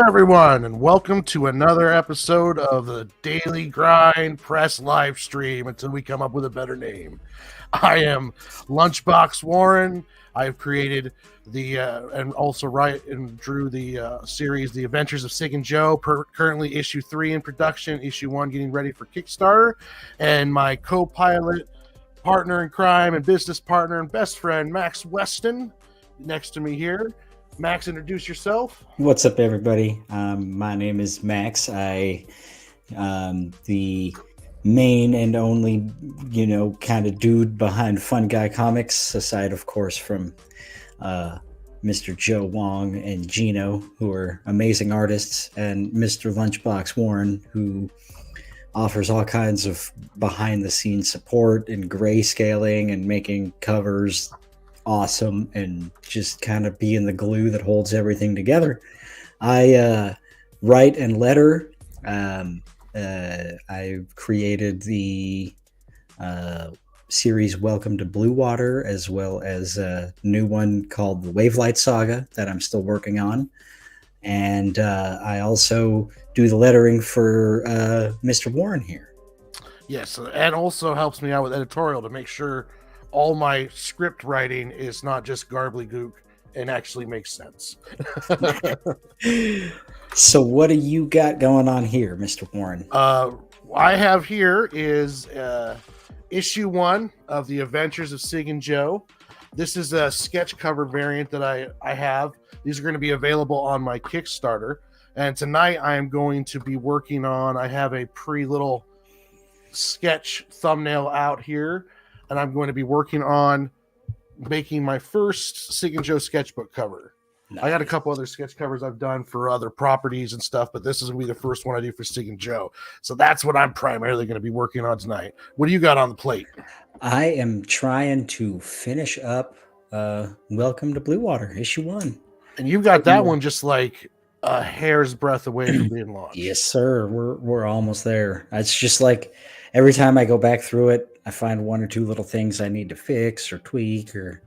everyone, and welcome to another episode of the Daily Grind Press live stream until we come up with a better name. I am Lunchbox Warren. I've created the and also write and drew the series The Adventures of Sig and Joe, currently issue 3 in production, issue 1 getting ready for Kickstarter, and my co-pilot, partner in crime, and business partner and best friend, Maxx Weston, next to me here. Maxx, introduce yourself. What's up, everybody? My name is Maxx. I the main and only, kind of dude behind Fun Guy Comics, aside, of course, from Mr. Joe Wong and Gino, who are amazing artists, and Mr. Lunchbox Warren, who offers all kinds of behind-the-scenes support and grayscaling and making covers awesome and just kind of being the glue that holds everything together. I write and letter. I created the series Welcome to Blue Water, as well as a new one called the Wavelight Saga that I'm still working on. And I also do the lettering for Mr. Warren here. Yes, and also helps me out with editorial to make sure all my script writing is not just garbly gook and actually makes sense. So what do you got going on here, Mr. Warren? I have here is issue 1 of The Adventures of Sig and Joe. This is a sketch cover variant that I have. These are going to be available on my Kickstarter. And tonight I am going to be working on, I have a little sketch thumbnail out here, and I'm going to be working on making my first Sig and Joe sketchbook cover. Nice. I got a couple other sketch covers I've done for other properties and stuff, but this is going to be the first one I do for Sig and Joe. So that's what I'm primarily going to be working on tonight. What do you got on the plate? I am trying to finish up Welcome to Blue Water, issue 1. And you've got that one just like a hair's breadth away from being launched. Yes, sir. We're almost there. It's just like every time I go back through it, I find one or two little things I need to fix or tweak, or,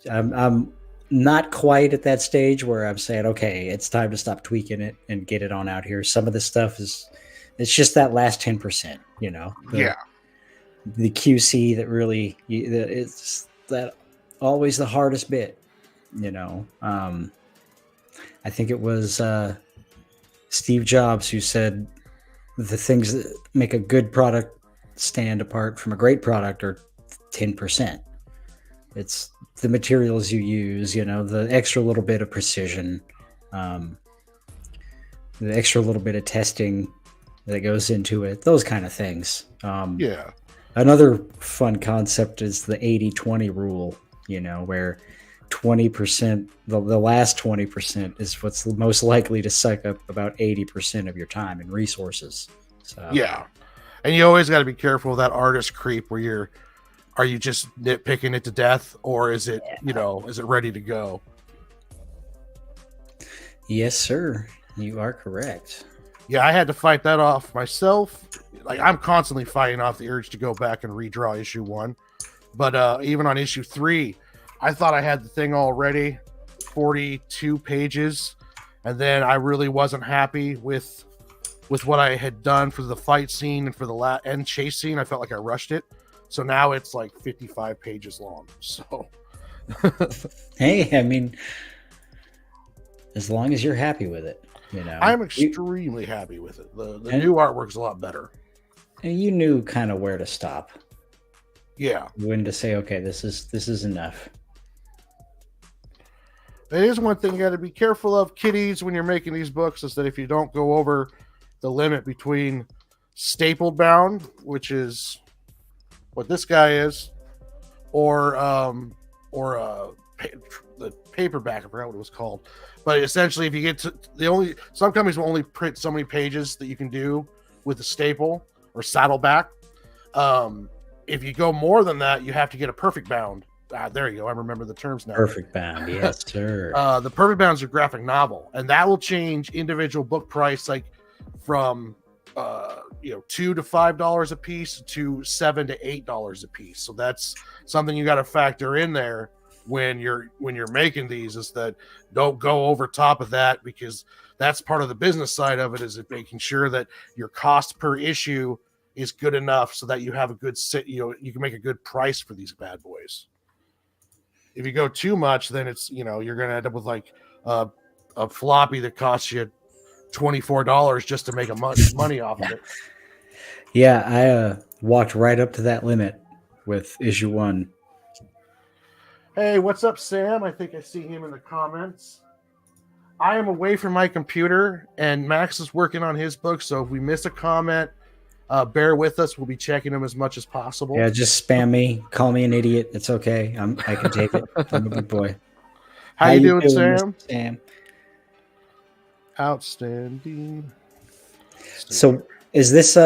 I'm not quite at that stage where I'm saying, okay, it's time to stop tweaking it and get it on out here. Some of this stuff it's just that last 10%, the QC that really, it's that always the hardest bit, I think it was Steve Jobs who said the things that make a good product stand apart from a great product are 10%. It's the materials you use, the extra little bit of precision, the extra little bit of testing that goes into it, those kind of things. Another fun concept is the 80-20 rule, where 20%, the last 20% is what's most likely to suck up about 80% of your time and resources. So yeah. And you always got to be careful of that artist creep where are you just nitpicking it to death, or is it, is it ready to go? Yes, sir. You are correct. Yeah, I had to fight that off myself. Like, I'm constantly fighting off the urge to go back and redraw issue 1. But even on issue 3, I thought I had the thing all ready, 42 pages, and then I really wasn't happy with what I had done for the fight scene and for the end chase scene. I felt like I rushed it. So now it's like 55 pages long. So, hey, I mean, as long as you're happy with it, I'm extremely happy with it. The new artwork's a lot better. And you knew kind of where to stop. Yeah. When to say, okay, this is enough. It is one thing you got to be careful of, kiddies, when you're making these books, is that if you don't go over the limit between staple bound, which is what this guy is, or the paperback, I forgot what it was called. But essentially, if you get to some companies will only print so many pages that you can do with the staple or saddleback. If you go more than that, you have to get a perfect bound. There you go. I remember the terms now. Perfect bound, yes, sir. The perfect bound is a graphic novel, and that will change individual book price, like from $2 to $5 a piece to $7 to $8 a piece. So that's something you got to factor in there when you're making these, is that don't go over top of that, because that's part of the business side of it, is it making sure that your cost per issue is good enough so that you have a good you can make a good price for these bad boys. If you go too much, then it's, you're going to end up with like a floppy that costs you $24 just to make money off of it. Yeah, I walked right up to that limit with issue 1. Hey, what's up, Sam? I think I see him in the comments. I am away from my computer, and Max is working on his book, so if we miss a comment, bear with us. We'll be checking them as much as possible. Yeah, just spam me. Call me an idiot. It's okay. I can take it. I'm a good boy. How you doing, Sam? Sam? Outstanding. So is this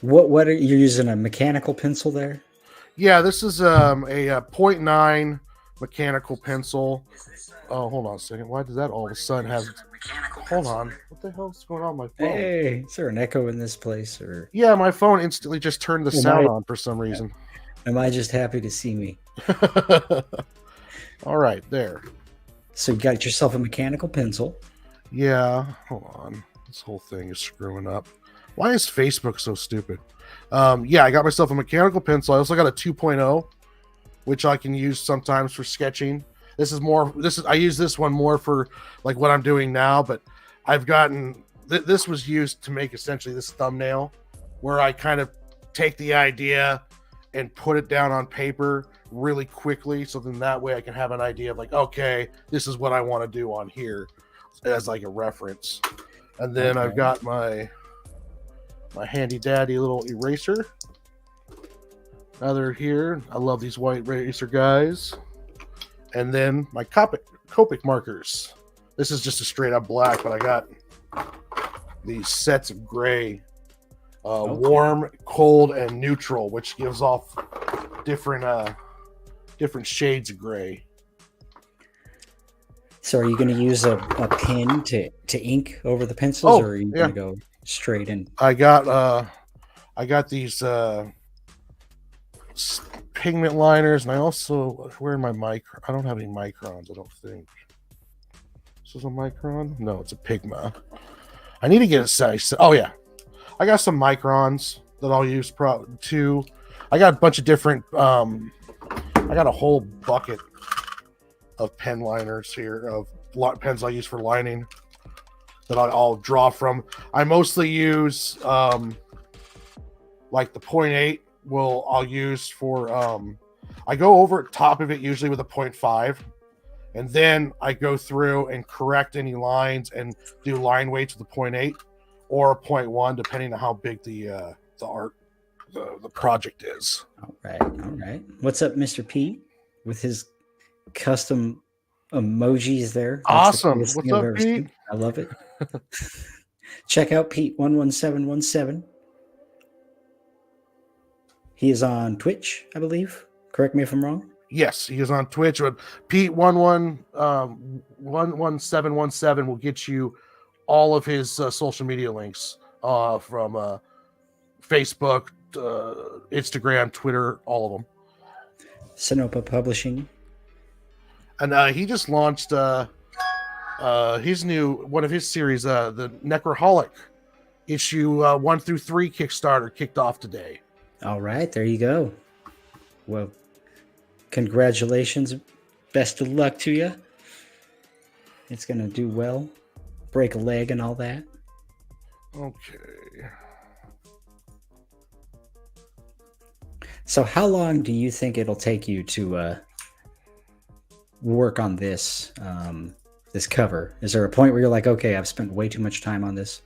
what are you using, a mechanical pencil there? Yeah, this is a 0.9 mechanical pencil. Oh, hold on a second. Why does that all of a sudden have... Hold on. What the hell's going on with my phone? Hey, is there an echo in this place? Or yeah, my phone instantly just turned the sound on for some reason. Am I just happy to see me? All right, there. So you got yourself a mechanical pencil. Yeah, hold on. This whole thing is screwing up. Why is Facebook so stupid? Yeah, I got myself a mechanical pencil. I also got a 2.0, which I can use sometimes for sketching. I use this one more for like what I'm doing now, but I've gotten this was used to make essentially this thumbnail, where I kind of take the idea and put it down on paper really quickly, so then that way I can have an idea of like, okay, this is what I want to do on here as like a reference. And then I've got my handy dandy little eraser. Another here. I love these white eraser guys. And then my Copic markers. This is just a straight up black, but I got these sets of gray, warm, cold, and neutral, which gives off different shades of gray. So are you going to use a pen to ink over the pencils, or are you going to go straight in? I got these pigment liners, and I also wear my micron. I don't have any microns, I don't think. This is a micron? No, it's a Pigma. I need to get a size. Oh yeah, I got some microns that I'll use too. I got a bunch of different. I got a whole bucket of pen liners here, of pens I use for lining that I'll draw from. I mostly use like the 0.8 I'll use for I go over top of it usually with a 0.5, and then I go through and correct any lines and do line weights with the 0.8 or a 0.1, depending on how big the project is. All right. What's up, Mr. Pete, with his custom emojis there? That's awesome. What's up, Pete? I love it. Check out Pete11717. He is on Twitch, I believe. Correct me if I'm wrong. Yes, he is on Twitch. But Pete11717 will get you all of his social media links from Facebook, Instagram, Twitter, all of them. Sinopa Publishing. And he just launched his one of his series, the Necroholic issue 1 through 3 Kickstarter kicked off today. All right, there you go. Well, congratulations. Best of luck to you. It's going to do well. Break a leg and all that. Okay. So how long do you think it'll take you to work on this this cover? Is there a point where you're like, okay, I've spent way too much time on this?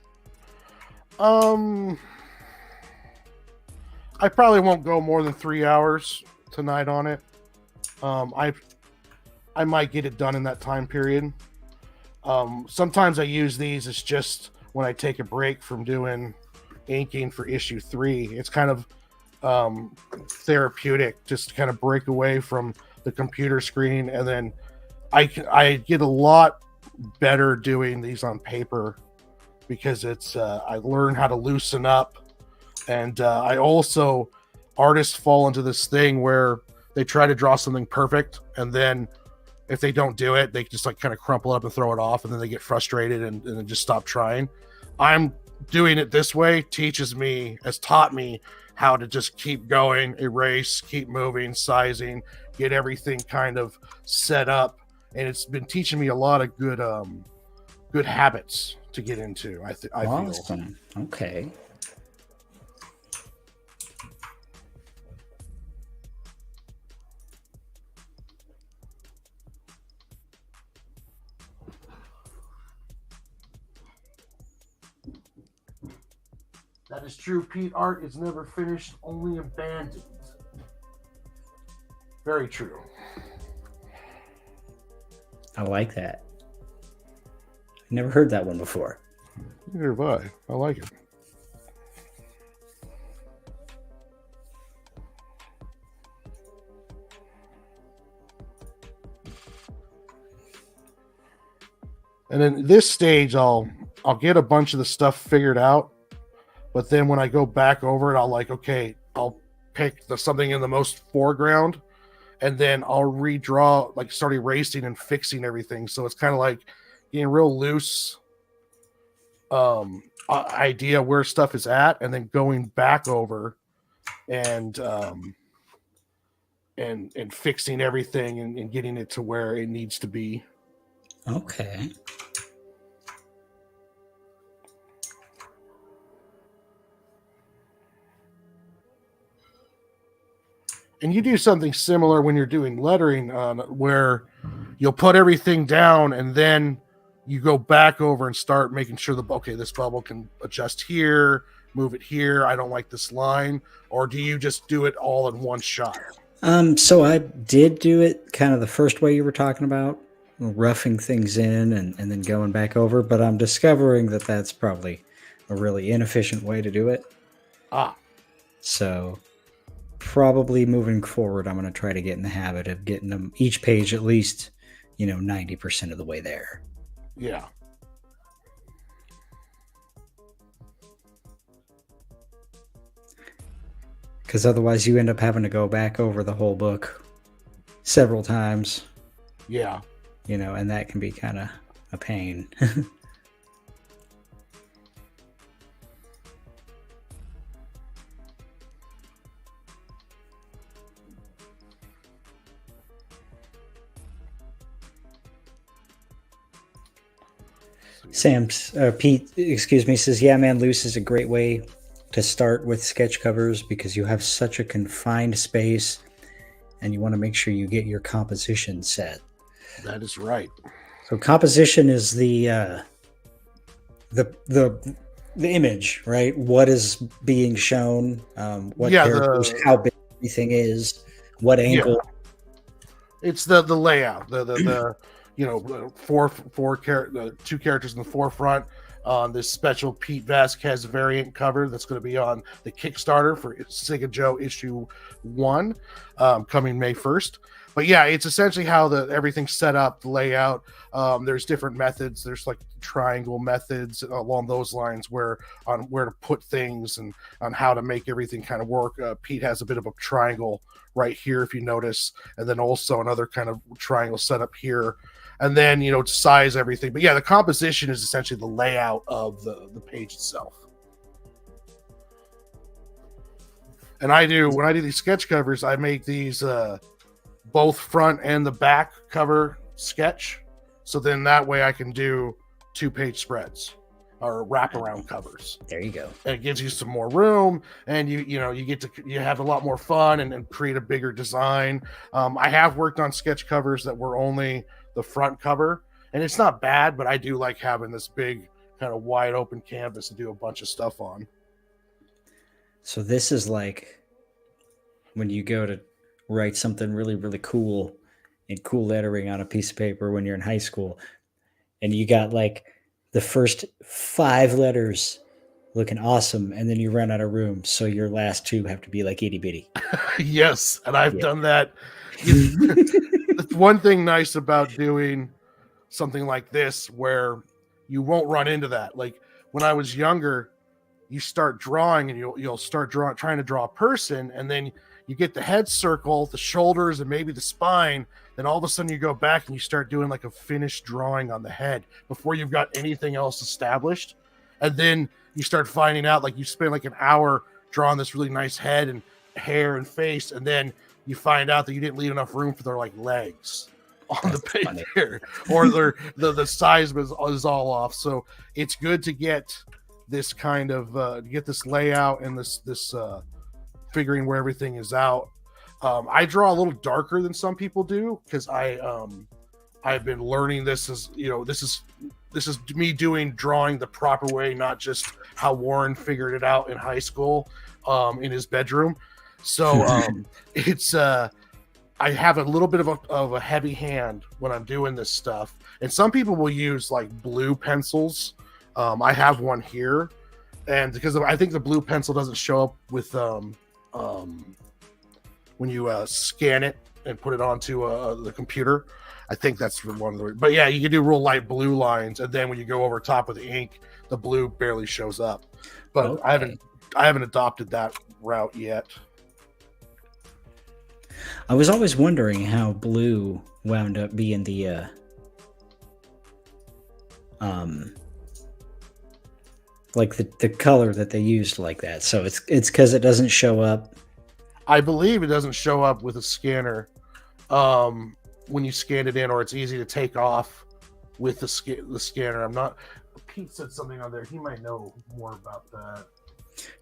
I probably won't go more than 3 hours tonight on it. I might get it done in that time period. Sometimes I use these as just when I take a break from doing inking for issue 3. It's kind of therapeutic, just to kind of break away from the computer screen, and then I get a lot better doing these on paper because it's I learn how to loosen up. And I also, artists fall into this thing where they try to draw something perfect, and then if they don't do it, they just like kind of crumple it up and throw it off, and then they get frustrated and then just stop trying. I'm doing it this way has taught me how to just keep going, erase, keep moving, sizing, get everything kind of set up, and it's been teaching me a lot of good habits to get into. I feel Awesome. Okay. that is true. Pete, art is never finished, only abandoned. Very true. I like that. Never heard that one before. Neither have I. I like it. And then this stage, I'll get a bunch of the stuff figured out, but then when I go back over it, I'll pick something in the most foreground, and then I'll redraw, like start erasing and fixing everything. So it's kind of like getting real loose idea where stuff is at, and then going back over and fixing everything and getting it to where it needs to be. Okay. And you do something similar when you're doing lettering, where you'll put everything down and then you go back over and start making sure this bubble can adjust here, move it here. I don't like this line. Or do you just do it all in one shot? So I did do it kind of the first way you were talking about, roughing things in and then going back over. But I'm discovering that that's probably a really inefficient way to do it. So probably moving forward, I'm going to try to get in the habit of getting them each page at least, 90% of the way there. Yeah. Because otherwise you end up having to go back over the whole book several times. Yeah. And that can be kind of a pain. Pete, excuse me, says, yeah, man, loose is a great way to start with sketch covers because you have such a confined space and you want to make sure you get your composition set. That is right. So composition is the image, right? What is being shown, what characters, how big everything is, what angle. Yeah. It's the layout, the two characters in the forefront on this special Pete Vasquez variant cover that's going to be on the Kickstarter for Sig and Joe issue 1, coming May 1st. But yeah, it's essentially how everything's set up, the layout. There's different methods. There's like triangle methods along those lines where to put things and on how to make everything kind of work. Pete has a bit of a triangle right here, if you notice, and then also another kind of triangle set up here. And then, to size everything. But yeah, the composition is essentially the layout of the page itself. And when I do these sketch covers, I make these both front and the back cover sketch. So then that way I can do 2-page spreads or wraparound covers. There you go. And it gives you some more room, and you have a lot more fun and create a bigger design. I have worked on sketch covers that were only the front cover, and it's not bad, but I do like having this big kind of wide open canvas to do a bunch of stuff on. So this is like when you go to write something really, really cool in cool lettering on a piece of paper when you're in high school, and you got like the first 5 letters looking awesome, and then you run out of room, so your last 2 have to be like itty bitty. Yes, and I've done that. That's one thing nice about doing something like this where you won't run into that. Like when I was younger, you start drawing and you'll start trying to draw a person, and then you get the head circle, the shoulders, and maybe the spine. Then all of a sudden you go back and you start doing like a finished drawing on the head before you've got anything else established. And then you start finding out, like, you spend like an hour drawing this really nice head and hair and face, and then you find out that you didn't leave enough room for their like legs on the picture, or the size is all off. So it's good to get this kind of get this layout and this figuring where everything is out. I draw a little darker than some people do because I've been learning this as, you know, this is me drawing the proper way, not just how Warren figured it out in high school in his bedroom. So it's I have a little bit of a heavy hand when I'm doing this stuff, and some people will use like blue pencils. I have one here, and because I think the blue pencil doesn't show up with when you scan it and put it onto the computer. I think that's one of the. But yeah, you can do real light blue lines, and then when you go over top with the ink, the blue barely shows up. But okay. I haven't adopted that route yet. I was always wondering how blue wound up being the like the color that they used like that. So it's because it doesn't show up. I believe it doesn't show up with a scanner when you scan it in, or it's easy to take off with the scanner. I'm not. Pete said something on there. He might know more about that.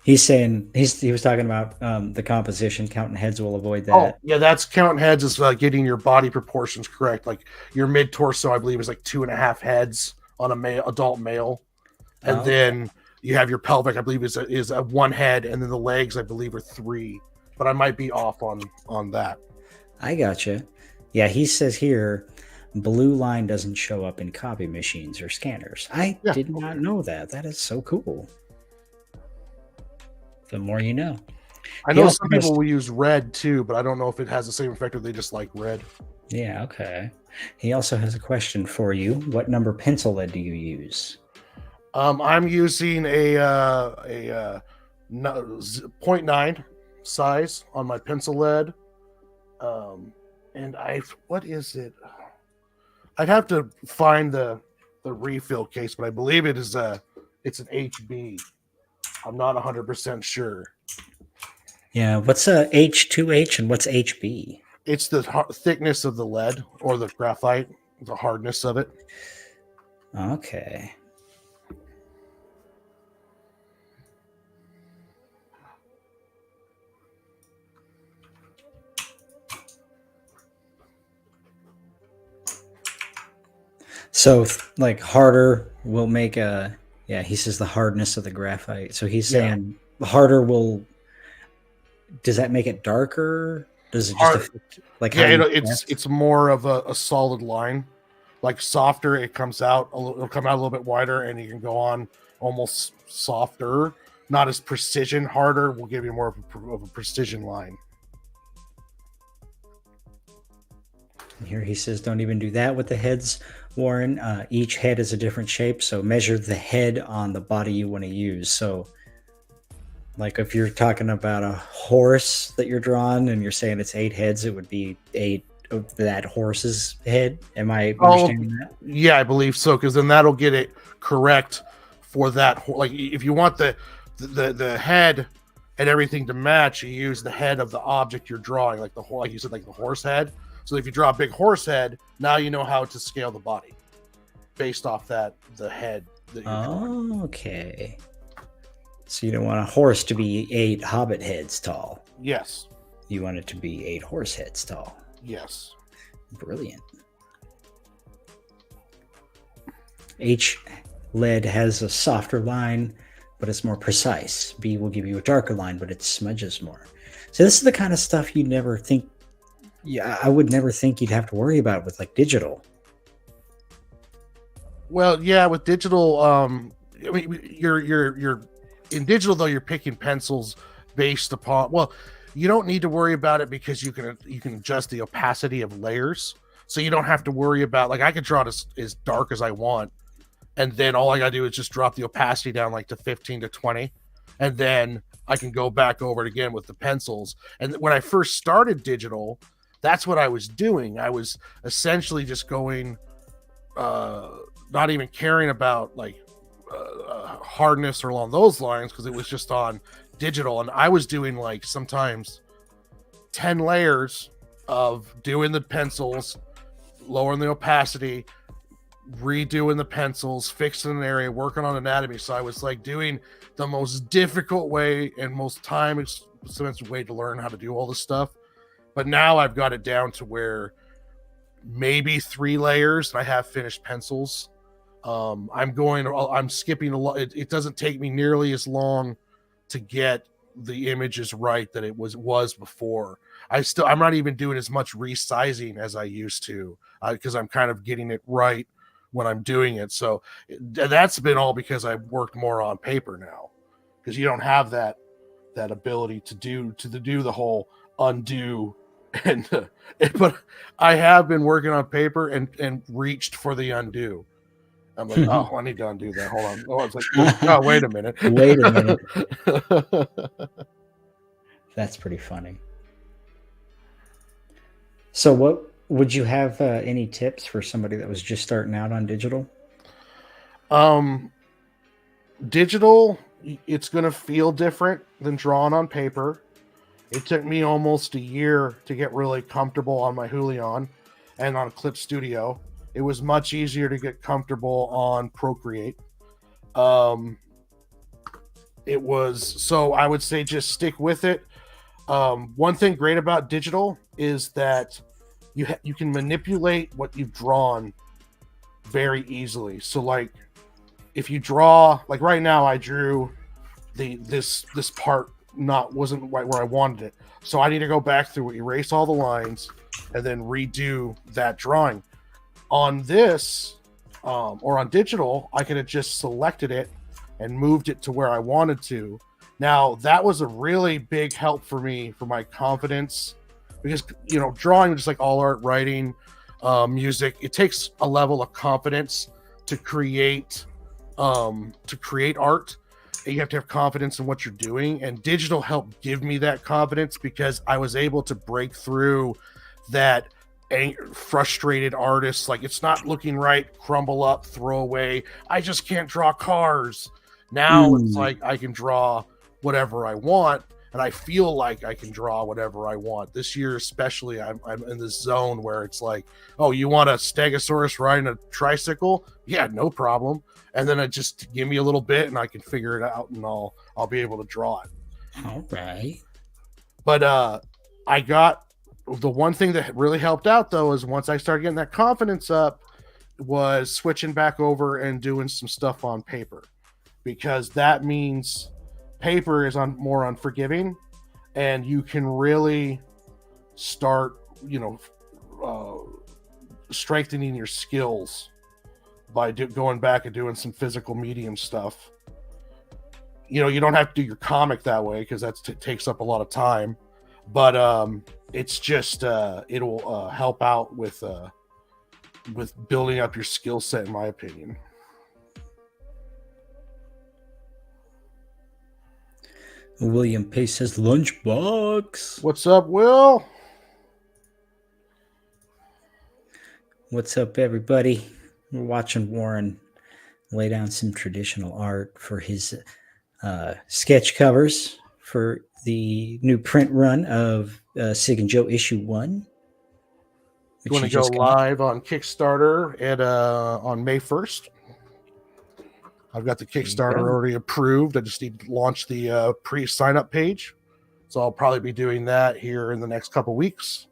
He's saying he was talking about the composition. Counting heads will avoid that. Oh, yeah, that's counting heads is getting your body proportions correct. Like your mid torso, I believe, is like 2.5 heads on a adult male, and then you have your pelvic, I believe, is a 1 head, and then the legs, I believe, are 3. But I might be off on that. I gotcha. Yeah, he says here, blue line doesn't show up in copy machines or scanners. I did not know that. That is so cool. The more you know. I know some people will use red too, but I don't know if it has the same effect or they just like red. Yeah, okay. He also has a question for you. What number pencil lead do you use? I'm using a 0.9 size on my pencil lead. And what is it? I'd have to find the refill case, but I believe it's an HB. I'm not 100% sure. Yeah, what's H2H and what's HB? It's the thickness of the lead or the graphite, the hardness of it. Okay. So, like, harder will make a... Yeah, he says the hardness of the graphite. So he's saying harder will... Does that make it darker? Does it just affect, like... Yeah, it's more of a solid line. Like, softer, it'll come out a little bit wider, and you can go on almost softer. Not as precision. Harder will give you more of a precision line. Here he says, don't even do that with the heads, Warren. Each head is a different shape, so measure the head on the body you want to use. So, like, if you're talking about a horse that you're drawing and you're saying it's 8 heads, it would be 8 of that horse's head. Am I understanding that? Yeah, I believe so, because then that'll get it correct for that. Like, if you want the head and everything to match, you use the head of the object you're drawing, like you said, like the horse head. So if you draw a big horse head, now you know how to scale the body based off the head that you're drawing. Okay. So you don't want a horse to be 8 hobbit heads tall. Yes. You want it to be 8 horse heads tall. Yes. Brilliant. H lead has a softer line, but it's more precise. B will give you a darker line, but it smudges more. So this is the kind of stuff you'd never think. Yeah, I would never think you'd have to worry about with like digital. Well, yeah, with digital, I mean, you're in digital though. You're picking pencils based upon. Well, you don't need to worry about it because you can adjust the opacity of layers, so you don't have to worry about, like, I can draw it as dark as I want, and then all I gotta do is just drop the opacity down like to 15 to 20, and then I can go back over it again with the pencils. And when I first started digital, that's what I was doing. I was essentially just going, not even caring about like hardness or along those lines, because it was just on digital. And I was doing like sometimes 10 layers of doing the pencils, lowering the opacity, redoing the pencils, fixing an area, working on anatomy. So I was like doing the most difficult way and most time expensive way to learn how to do all this stuff. But now I've got it down to where maybe 3 layers and I have finished pencils. I'm skipping a lot. It doesn't take me nearly as long to get the images right that it was before. I'm not even doing as much resizing as I used to, because I'm kind of getting it right when I'm doing it. So that's been all because I've worked more on paper now, because you don't have that ability to do the whole undo. And but I have been working on paper and reached for the undo. I'm like, oh, I need to undo that. Hold on. Oh, I was like, oh, wait a minute. Wait a minute. That's pretty funny. So what would you have any tips for somebody that was just starting out on digital? Digital, it's going to feel different than drawing on paper. It took me almost a year to get really comfortable on my Julian and on Clip Studio. It was much easier to get comfortable on Procreate. It was, so I would say just stick with it. One thing great about digital is that you can manipulate what you've drawn very easily. So like if you draw, like right now I drew this part wasn't right where I wanted it. So I need to go back through, erase all the lines, and then redo that drawing. On this, or on digital, I could have just selected it and moved it to where I wanted to. Now, that was a really big help for me, for my confidence, because, drawing, just like all art, writing, music, it takes a level of confidence to create art. You have to have confidence in what you're doing, and digital helped give me that confidence, because I was able to break through that frustrated artist, like it's not looking right, crumble up, throw away, I just can't draw cars. Now it's like I can draw whatever I want, and I feel like I can draw whatever I want. This year especially, I'm in this zone where it's like, oh, you want a stegosaurus riding a tricycle? Yeah, no problem. And then I just give me a little bit and I can figure it out, and I'll be able to draw it. All right. But I got the one thing that really helped out though is once I started getting that confidence up, was switching back over and doing some stuff on paper, because that means paper is more unforgiving, and you can really start, strengthening your skills by going back and doing some physical medium stuff. You don't have to do your comic that way, because that takes up a lot of time, but it's just it'll help out with building up your skill set, in my opinion. William Pace says lunchbox. What's up, Will? What's up, everybody? We're watching Warren lay down some traditional art for his sketch covers for the new print run of Sig and Joe issue 1. You want to go live on Kickstarter on May 1st? I've got the Kickstarter already approved. I just need to launch the pre-sign-up page. So I'll probably be doing that here in the next couple weeks.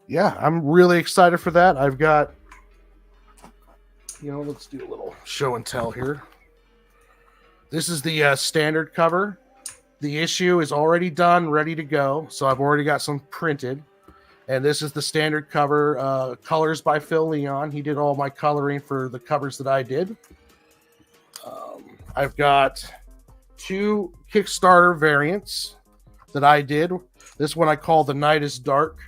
Yeah, I'm really excited for that. I've got, let's do a little show and tell here. This is the standard cover. The issue is already done, ready to go. So I've already got some printed. And this is the standard cover, colors by Phil Leon. He did all my coloring for the covers that I did. I've got 2 Kickstarter variants that I did. This one I call the Night is Dark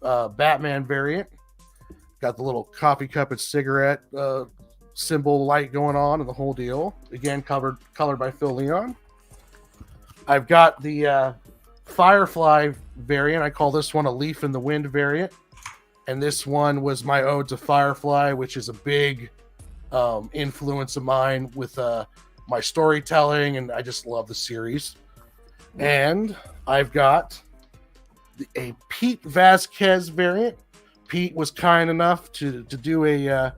Batman variant. Got the little coffee cup and cigarette symbol light going on and the whole deal. Again, colored by Phil Leon. I've got the Firefly variant. I call this one a Leaf in the Wind variant. And this one was my ode to Firefly, which is a big influence of mine with my storytelling, and I just love the series. And I've got a Pete Vasquez variant. Pete was kind enough to do a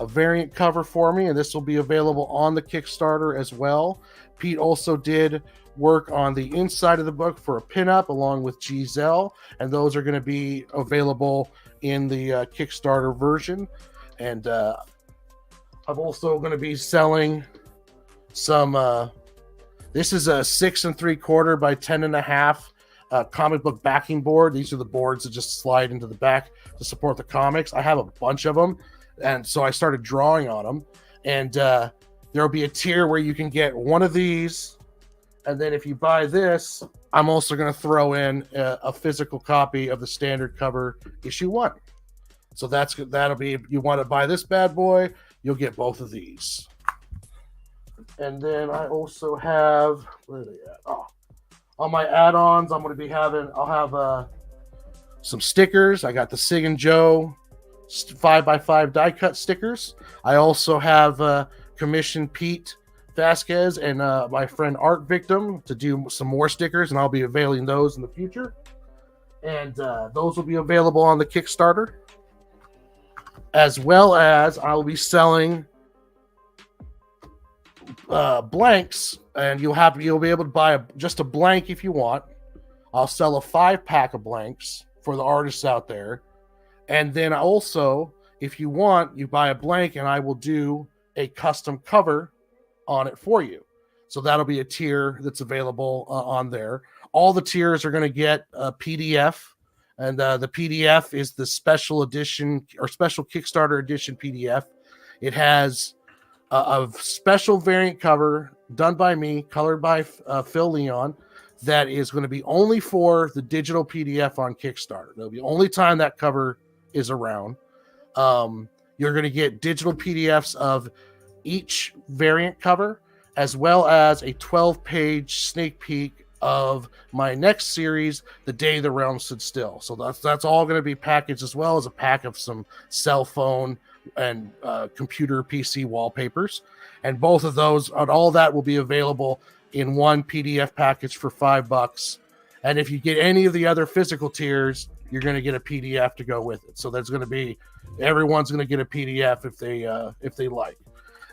variant cover for me, and this will be available on the Kickstarter as well. Pete also did work on the inside of the book for a pinup along with Giselle, and those are going to be available in the Kickstarter version. And I'm also going to be selling some this is a 6 3/4 by 10.5 comic book backing board. These are the boards that just slide into the back to support the comics. I have a bunch of them, and so I started drawing on them. And there'll be a tier where you can get one of these, and then if you buy this, I'm also going to throw in a physical copy of the standard cover issue 1. So that'll be, if you want to buy this bad boy, you'll get both of these. And then I also have, where are they at? Oh, on my add-ons, I'll have some stickers. I got the Sig and Joe 5x5 die cut stickers. I also have commissioned Pete Vasquez and my friend Art Victim to do some more stickers, and I'll be availing those in the future. And those will be available on the Kickstarter, as well as I'll be selling blanks, and you'll be able to buy just a blank if you want. I'll sell a 5-pack of blanks for the artists out there, and then also, if you want, you buy a blank, and I will do a custom cover on it for you. So that'll be a tier that's available on there. All the tiers are going to get a PDF, and the PDF is the special edition or special Kickstarter edition PDF. It has a special variant cover done by me, colored by Phil Leon, that is going to be only for the digital PDF on Kickstarter. That'll be the only time that cover is around. You're going to get digital PDFs of each variant cover, as well as a 12-page sneak peek of my next series, The Day the Realm Stood Still. So that's all going to be packaged, as well as a pack of some cell phone and computer PC wallpapers. And both of those, all that will be available in one PDF package for $5. And if you get any of the other physical tiers, you're going to get a PDF to go with it. So there's going to be, everyone's going to get a PDF if they like.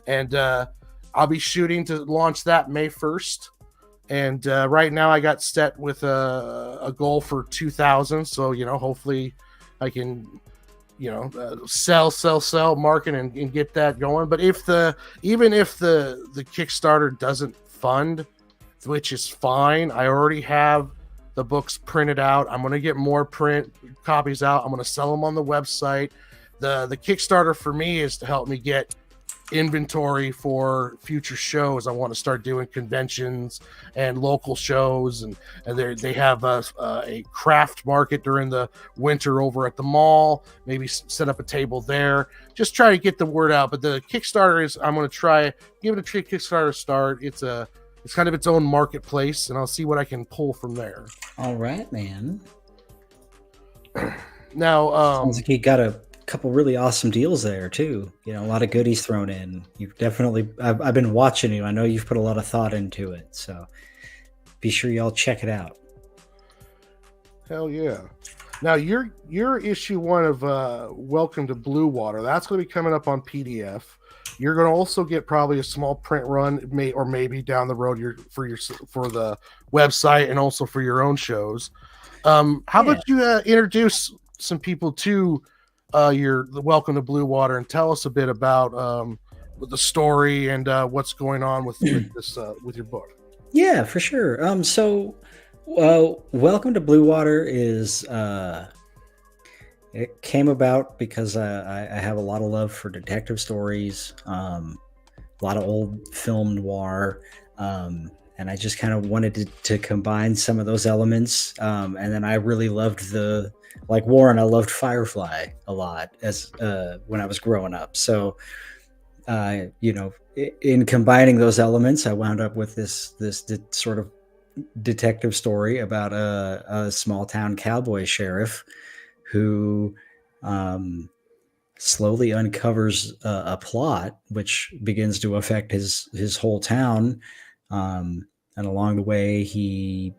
And I'll be shooting to launch that May 1st. And right now I got set with a goal for 2,000. So, hopefully I can, sell, market and get that going. But even if the Kickstarter doesn't fund, which is fine, I already have the books printed out. I'm going to get more print copies out. I'm going to sell them on the website. The Kickstarter for me is to help me get inventory for future shows. I want to start doing conventions and local shows, and they have a craft market during the winter over at the mall. Maybe set up a table there. Just try to get the word out. But the Kickstarter is, I'm going to try give it a Kickstarter start. It's kind of its own marketplace, and I'll see what I can pull from there. All right, man. Now, sounds like you got a couple really awesome deals there too. A lot of goodies thrown in. You've definitely, I've been watching you. I know you've put a lot of thought into it, so be sure y'all check it out. Hell yeah. Now your issue 1 of Welcome to Blue Water, that's going to be coming up on PDF. You're going to also get probably a small print run, maybe down the road for the website and also for your own shows. How about you introduce some people to the Welcome to Blue Water and tell us a bit about the story and what's going on with this with your book. Yeah, for sure. So Welcome to Blue Water is it came about because I have a lot of love for detective stories, a lot of old film noir, and I just kind of wanted to combine some of those elements. And then I really loved like Warren, I loved Firefly a lot as when I was growing up. So in combining those elements, I wound up with this sort of detective story about a small town cowboy sheriff who slowly uncovers a plot which begins to affect his whole town, and along the way he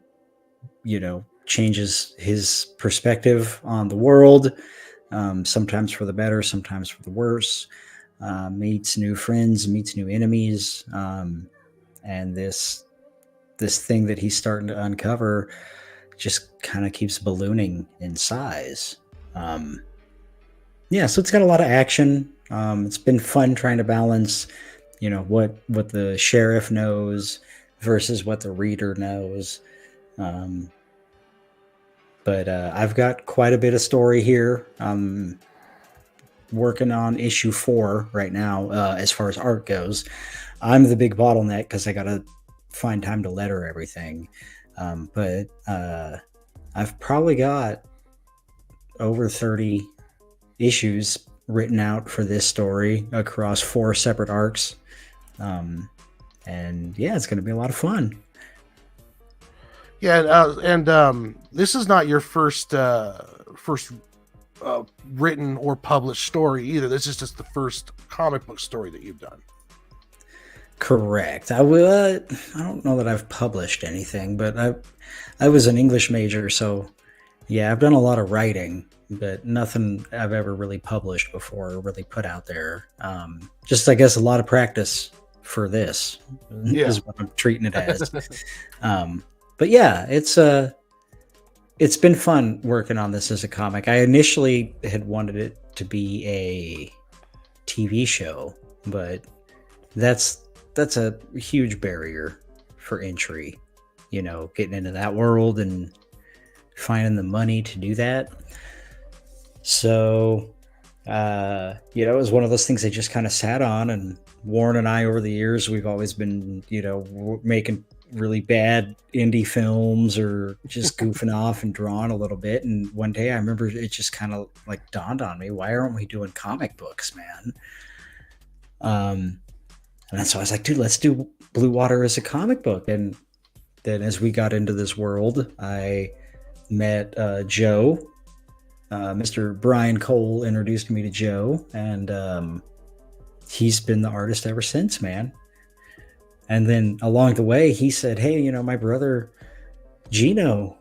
changes his perspective on the world, sometimes for the better, sometimes for the worse. Meets new friends, meets new enemies, and this thing that he's starting to uncover just kind of keeps ballooning in size. Yeah, so it's got a lot of action. It's been fun trying to balance, what the sheriff knows versus what the reader knows. But I've got quite a bit of story here. I'm working on issue 4 right now, as far as art goes. I'm the big bottleneck because I got to find time to letter everything. But I've probably got over 30 issues written out for this story across 4 separate arcs. And yeah, it's going to be a lot of fun. Yeah, and this is not your first written or published story either. This is just the first comic book story that you've done. Correct. I don't know that I've published anything, but I was an English major, so yeah, I've done a lot of writing, but nothing I've ever really published before or really put out there. Just, I guess, a lot of practice for this is what I'm treating it as. But yeah, it's been fun working on this as a comic. I initially had wanted it to be a TV show, but that's a huge barrier for entry, getting into that world and finding the money to do that. So, it was one of those things I just kind of sat on, and Warren and I, over the years, we've always been, making really bad indie films or just goofing off and drawing a little bit. And one day I remember it just kind of like dawned on me, why aren't we doing comic books, man? And so I was like, dude, let's do Blue Water as a comic book. And then as we got into this world, I met Joe. Mr. Brian Cole introduced me to Joe, and he's been the artist ever since, man. And then along the way, he said, hey, my brother Gino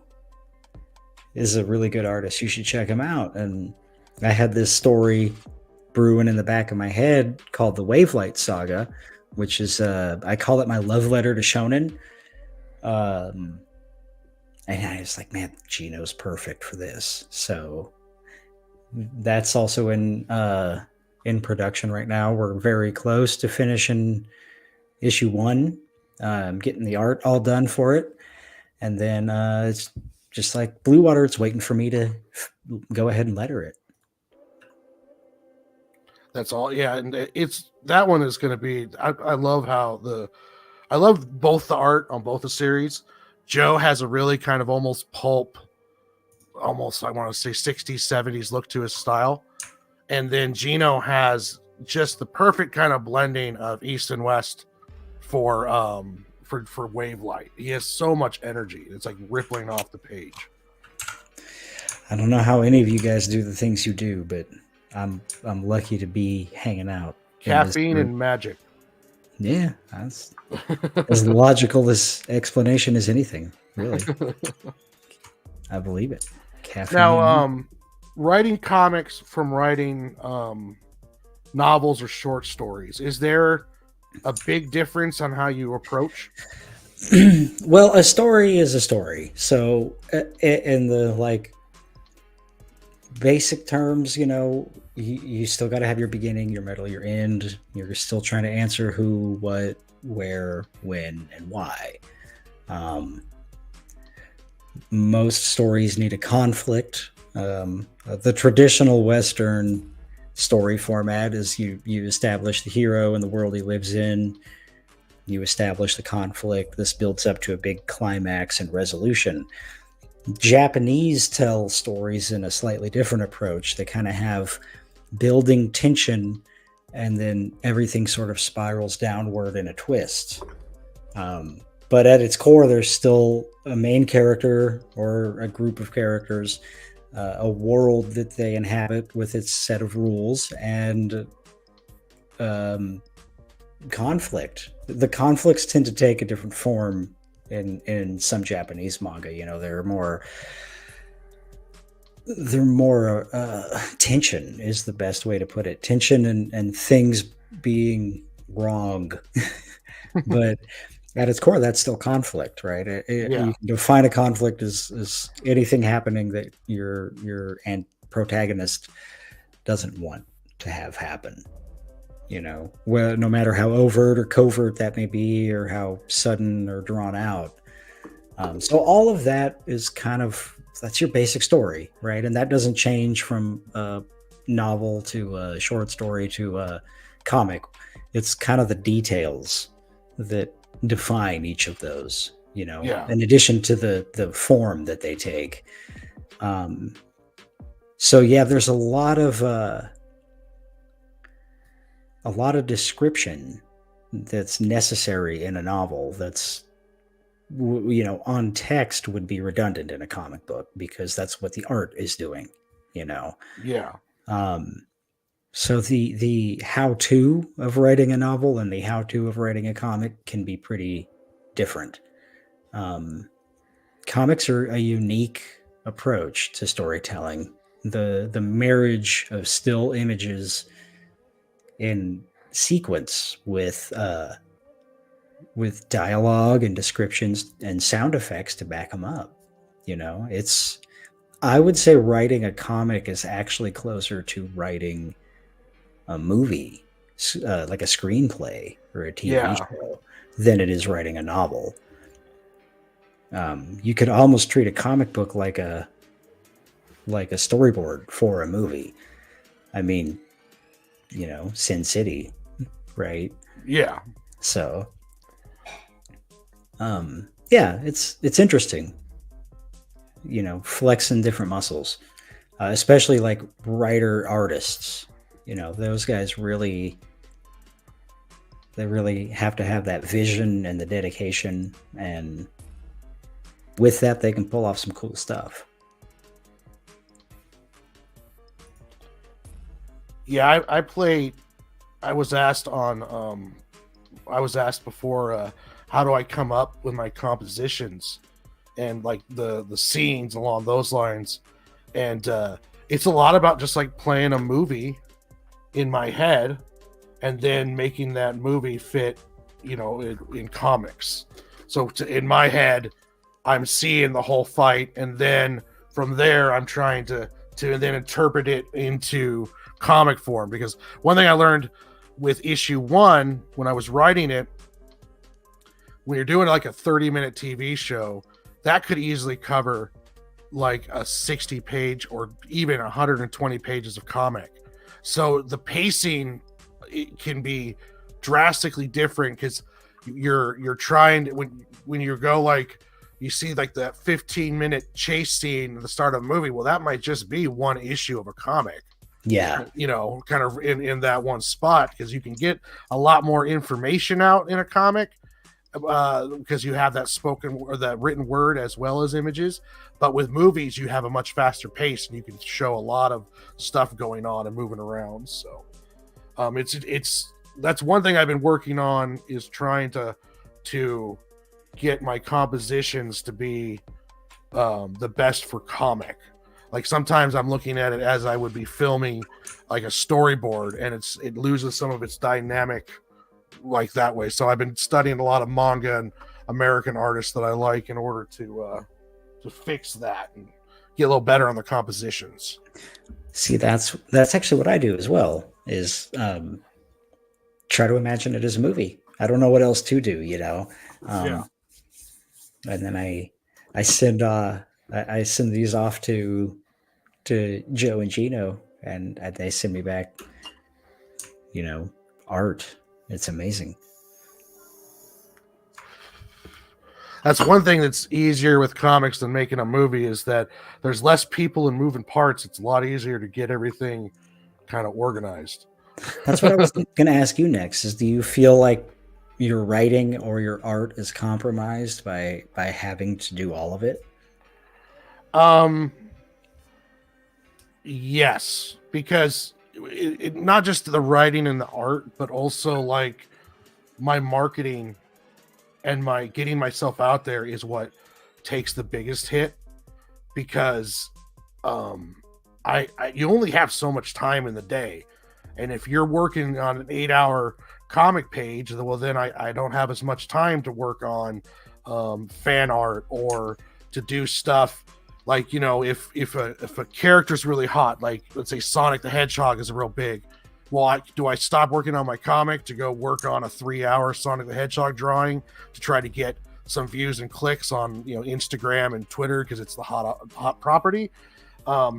is a really good artist. You should check him out. And I had this story brewing in the back of my head called the Wavelight Saga, which is, I call it my love letter to shonen. And I was like, man, Gino's perfect for this. So that's also in production right now. We're very close to finishing issue 1, getting the art all done for it. And then it's just like Blue Water. It's waiting for me to go ahead and letter it. That's all. Yeah. And that one is going to be, I love I love both the art on both the series. Joe has a really kind of almost pulp, I want to say 60s, 70s look to his style. And then Gino has just the perfect kind of blending of East and West for Wavelight. He has so much energy. It's like rippling off the page. I don't know how any of you guys do the things you do, but I'm lucky to be hanging out. Caffeine and magic. Yeah, that's as logical this explanation as anything, really. I believe it. Caffeine. Now, writing comics from writing novels or short stories, is there a big difference on how you approach? Well, a story is a story. So in the basic terms, you still got to have your beginning, your middle, your end. You're still trying to answer who, what, where, when, and why. Most stories need a conflict. The traditional Western story format is you establish the hero and the world he lives in. You establish the conflict. This builds up to a big climax and resolution. Japanese tell stories in a slightly different approach. They kind of have building tension and then everything sort of spirals downward in a twist. But at its core, there's still a main character or a group of characters, a world that they inhabit with its set of rules, and conflict. The conflicts tend to take a different form in some Japanese manga. You know, they're more tension is the best way to put it. Tension and things being wrong, but at its core, that's still conflict, right? You can define a conflict as anything happening that your protagonist doesn't want to have happen. You know, well, no matter how overt or covert that may be, or how sudden or drawn out. So all of that is that's your basic story, right? And that doesn't change from a novel to a short story to a comic. It's kind of the details that define each of those, you know, in addition to the form that they take. So yeah, there's a lot of description that's necessary in a novel that's, you know, on text would be redundant in a comic book because that's what the art is doing, you know? So the how-to of writing a novel and the how-to of writing a comic can be pretty different. Comics are a unique approach to storytelling. The marriage of still images in sequence with dialogue and descriptions and sound effects to back them up. You know, I would say writing a comic is actually closer to writing a movie, like a screenplay or a TV show, than it is writing a novel. You could almost treat a comic book like a storyboard for a movie. I mean, you know, Sin City, right? Yeah. So, yeah, it's interesting, you know, flexing different muscles, especially like writer artists. You know, those guys really have to have that vision and the dedication, and with that, they can pull off some cool stuff. Yeah, I was asked before, how do I come up with my compositions and like the scenes along those lines, and it's a lot about just like playing a movie in my head and then making that movie fit, you know, in comics. So in my head, I'm seeing the whole fight, and then from there, I'm trying to then interpret it into comic form. Because one thing I learned with issue 1 when I was writing it, when you're doing like a 30-minute TV show, that could easily cover like a 60-page or even 120 pages of comic. So the pacing, it can be drastically different because you're trying to, when you go like, you see like that 15-minute chase scene at the start of a movie, well, that might just be one issue of a comic. Yeah. You know, kind of in that one spot, because you can get a lot more information out in a comic because you have that spoken or that written word as well as images. But with movies, you have a much faster pace and you can show a lot of stuff going on and moving around. So that's one thing I've been working on, is trying to get my compositions to be the best for comic. Like sometimes I'm looking at it as I would be filming like a storyboard, and it loses some of its dynamic like that way. So I've been studying a lot of manga and American artists that I like in order to fix that and get a little better on the compositions. See, that's actually what I do as well, is try to imagine it as a movie. I don't know what else to do, you know. And then I send these off to Joe and Gino, and they send me back, you know, art. It's amazing. That's one thing that's easier with comics than making a movie, is that there's less people and moving parts. It's a lot easier to get everything kind of organized. That's what I was going to ask you next. Is do you feel like your writing or your art is compromised by having to do all of it? Um, yes, because not just the writing and the art, but also like my marketing and my getting myself out there is what takes the biggest hit because um I you only have so much time in the day, and if you're working on an 8-hour comic page, well then I don't have as much time to work on fan art or to do stuff like, you know, if a character's really hot, like let's say Sonic the Hedgehog is real big. Well, do I stop working on my comic to go work on a 3-hour Sonic the Hedgehog drawing to try to get some views and clicks on, you know, Instagram and Twitter because it's the hot property.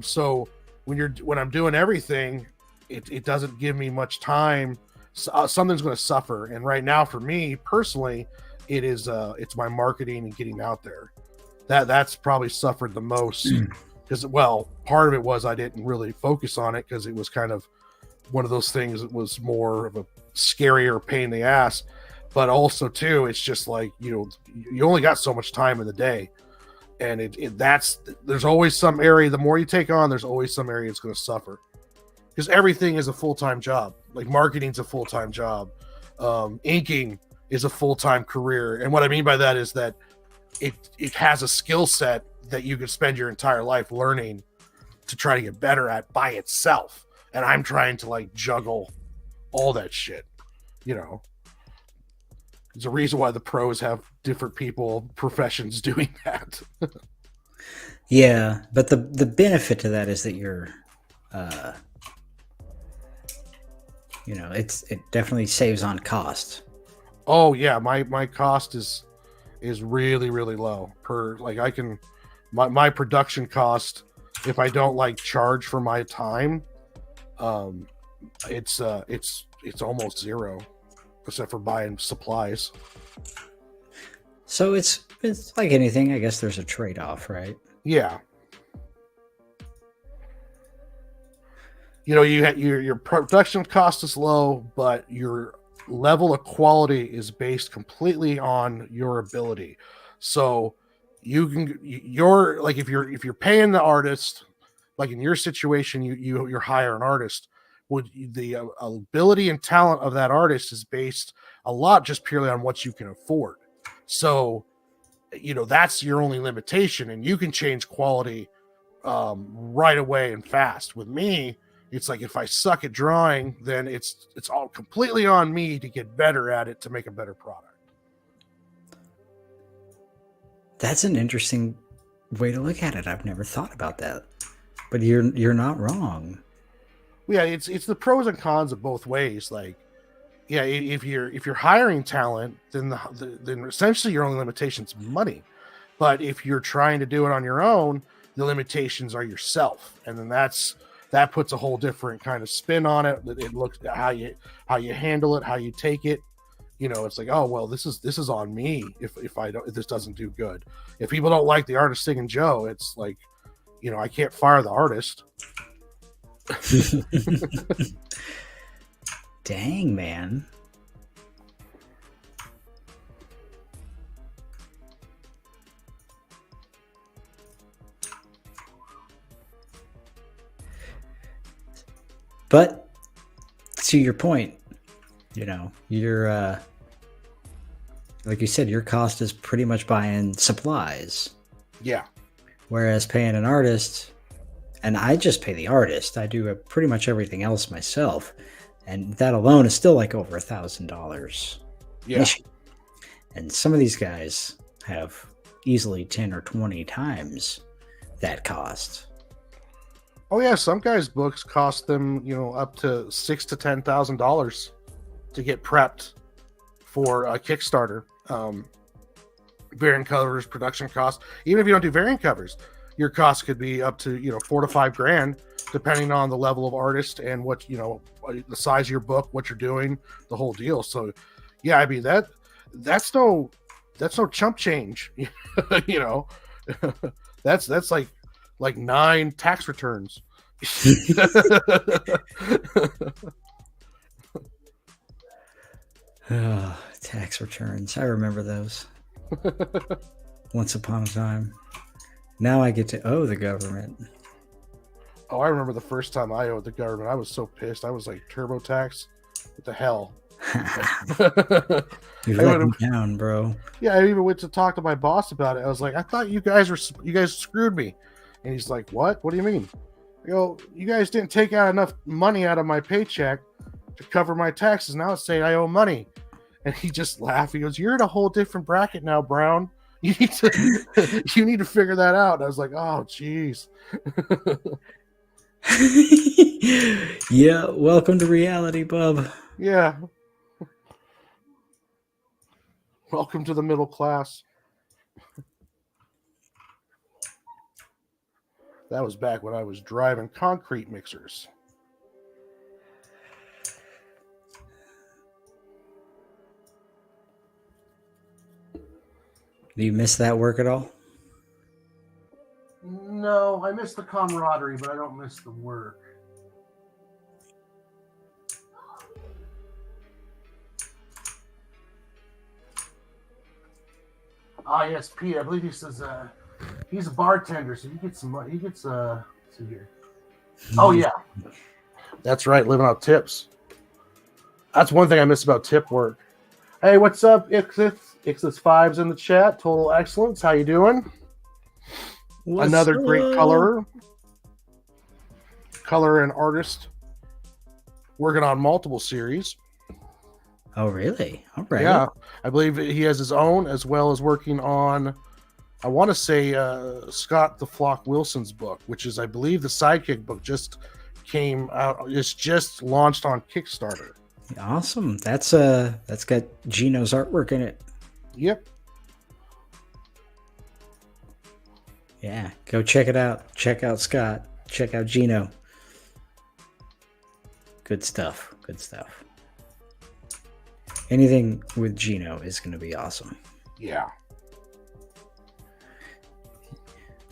So when I'm doing everything, it doesn't give me much time. Something's going to suffer, and right now for me personally, it's my marketing and getting out there. That's probably suffered the most because, well, part of it was I didn't really focus on it because it was kind of one of those things that was more of a scarier pain in the ass. But also too, it's just like, you know, you only got so much time in the day, and there's always some area. The more you take on, there's always some area that's going to suffer because everything is a full-time job. Like marketing's a full-time job, inking is a full-time career, and what I mean by that is that it has a skill set that you could spend your entire life learning to try to get better at by itself. And I'm trying to like juggle all that shit, you know. There's a reason why the pros have different professions doing that. Yeah, but the benefit to that is that you're, you know, it definitely saves on cost. Oh yeah, my cost is really really low per, like I can my production cost, if I don't like charge for my time, it's almost zero except for buying supplies. So it's like anything, I guess there's a trade-off, right? Yeah. You know, your production cost is low, but your level of quality is based completely on your ability. So you're like, if you're paying the artist, like in your situation, you hire an artist. Would the ability and talent of that artist is based a lot just purely on what you can afford. So, you know, that's your only limitation, and you can change quality right away and fast. With me, it's like if I suck at drawing, then it's all completely on me to get better at it to make a better product. That's an interesting way to look at it. I've never thought about that, but you're not wrong. Yeah, it's the pros and cons of both ways. Like, yeah, if you're hiring talent, then then essentially your only limitation is money. But if you're trying to do it on your own, the limitations are yourself, and then that puts a whole different kind of spin on it. It looks at how you handle it, how you take it. You know, it's like, oh well, this is on me if this doesn't do good. If people don't like the artist singing Joe, it's like, you know, I can't fire the artist. Dang, man. But to your point, you know, you're like you said, your cost is pretty much buying supplies. Yeah. Whereas paying an artist, and I just pay the artist, I do pretty much everything else myself, and that alone is still like over $1,000. Yeah. And some of these guys have easily 10 or 20 times that cost. Oh yeah, some guys' books cost them, you know, up to $6,000 to $10,000 to get prepped for a Kickstarter. Variant covers, production costs. Even if you don't do variant covers, your cost could be up to, you know, $4,000 to $5,000, depending on the level of artist and what, you know, the size of your book, what you're doing, the whole deal. So, yeah, I mean that's no chump change. You know, that's like 9 tax returns. Oh, tax returns. I remember those. Once upon a time. Now I get to owe the government. Oh, I remember the first time I owed the government. I was so pissed. I was like, TurboTax? What the hell? You I let me would've- down, bro. Yeah, I even went to talk to my boss about it. I was like, I thought you guys screwed me. And he's like, what? What do you mean? I go, you guys didn't take out enough money out of my paycheck to cover my taxes. Now it's saying I owe money. And he just laughed. He goes, you're in a whole different bracket now, Brown. You need to figure that out. And I was like, oh, geez. Yeah, welcome to reality, bub. Yeah. Welcome to the middle class. That was back when I was driving concrete mixers. Do you miss that work at all? No, I miss the camaraderie, but I don't miss the work. Ah, yes, Pete. I believe he says he's a bartender, so he gets some money. He gets see here. Oh yeah, that's right. Living out tips. That's one thing I miss about tip work. Hey, what's up, Ixis5's in the chat. Total excellence. How you doing? What's Another up? great color and artist, working on multiple series. Oh, really? All right. Yeah, I believe he has his own, as well as working on, I want to say, Scott the Flock Wilson's book, which is, I believe, the Sidekick book just came out. It's just launched on Kickstarter. Awesome. That's got Gino's artwork in it. Yep. Yeah, go check it out. Check out Scott. Check out Gino. Good stuff. Good stuff. Anything with Gino is going to be awesome. Yeah.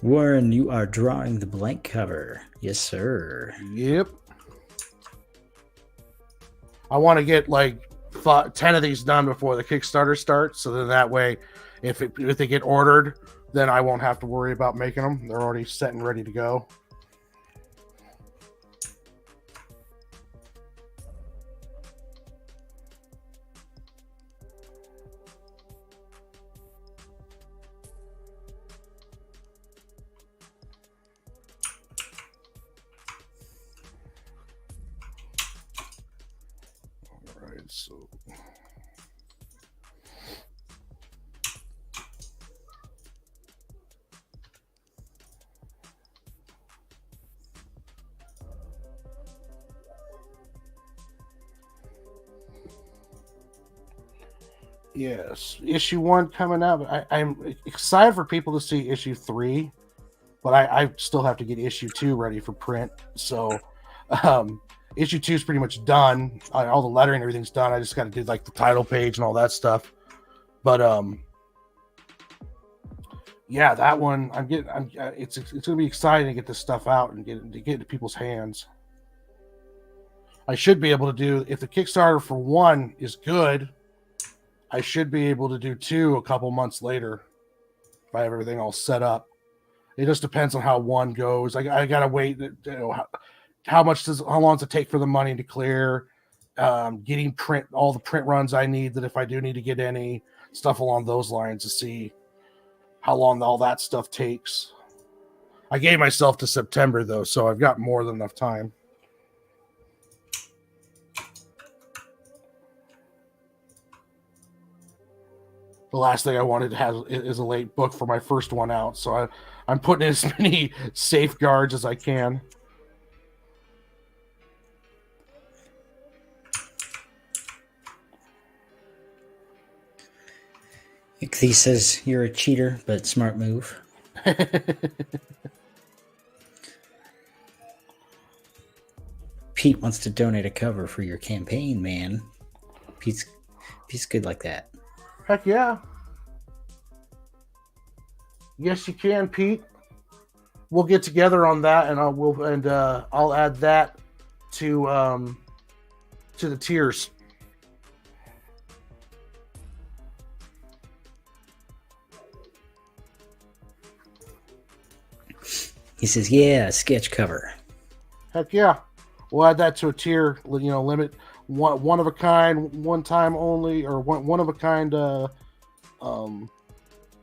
Warren, you are drawing the blank cover. Yes, sir. Yep. I want to get like 10 of these done before the Kickstarter starts, so then that way, if they get ordered, then I won't have to worry about making them. They're already set and ready to go. All right, so yes, issue 1 coming out. I'm excited for people to see issue 3, but I still have to get issue 2 ready for print. So issue 2 is pretty much done. All the lettering and everything's done. I just got to do like the title page and all that stuff. But yeah, that one it's gonna be exciting to get this stuff out and get it into people's hands. I should be able to do, if the Kickstarter for 1 is good, I should be able to do 2 a couple months later if I have everything all set up. It just depends on how 1 goes. I gotta wait. How long does it take for the money to clear? Getting all the print runs I need, that if I do need to get any stuff along those lines, to see how long all that stuff takes. I gave myself to September though, so I've got more than enough time. The last thing I wanted to have is a late book for my first one out, so I'm putting in as many safeguards as I can. Ixie says you're a cheater, but smart move. Pete wants to donate a cover for your campaign, man. Pete's good like that. Heck yeah. Yes, you can, Pete. We'll get together on that, and I'll add that to the tiers. He says, "Yeah, sketch cover." Heck yeah. We'll add that to a tier, limit one of a kind, one time only, or one of a kind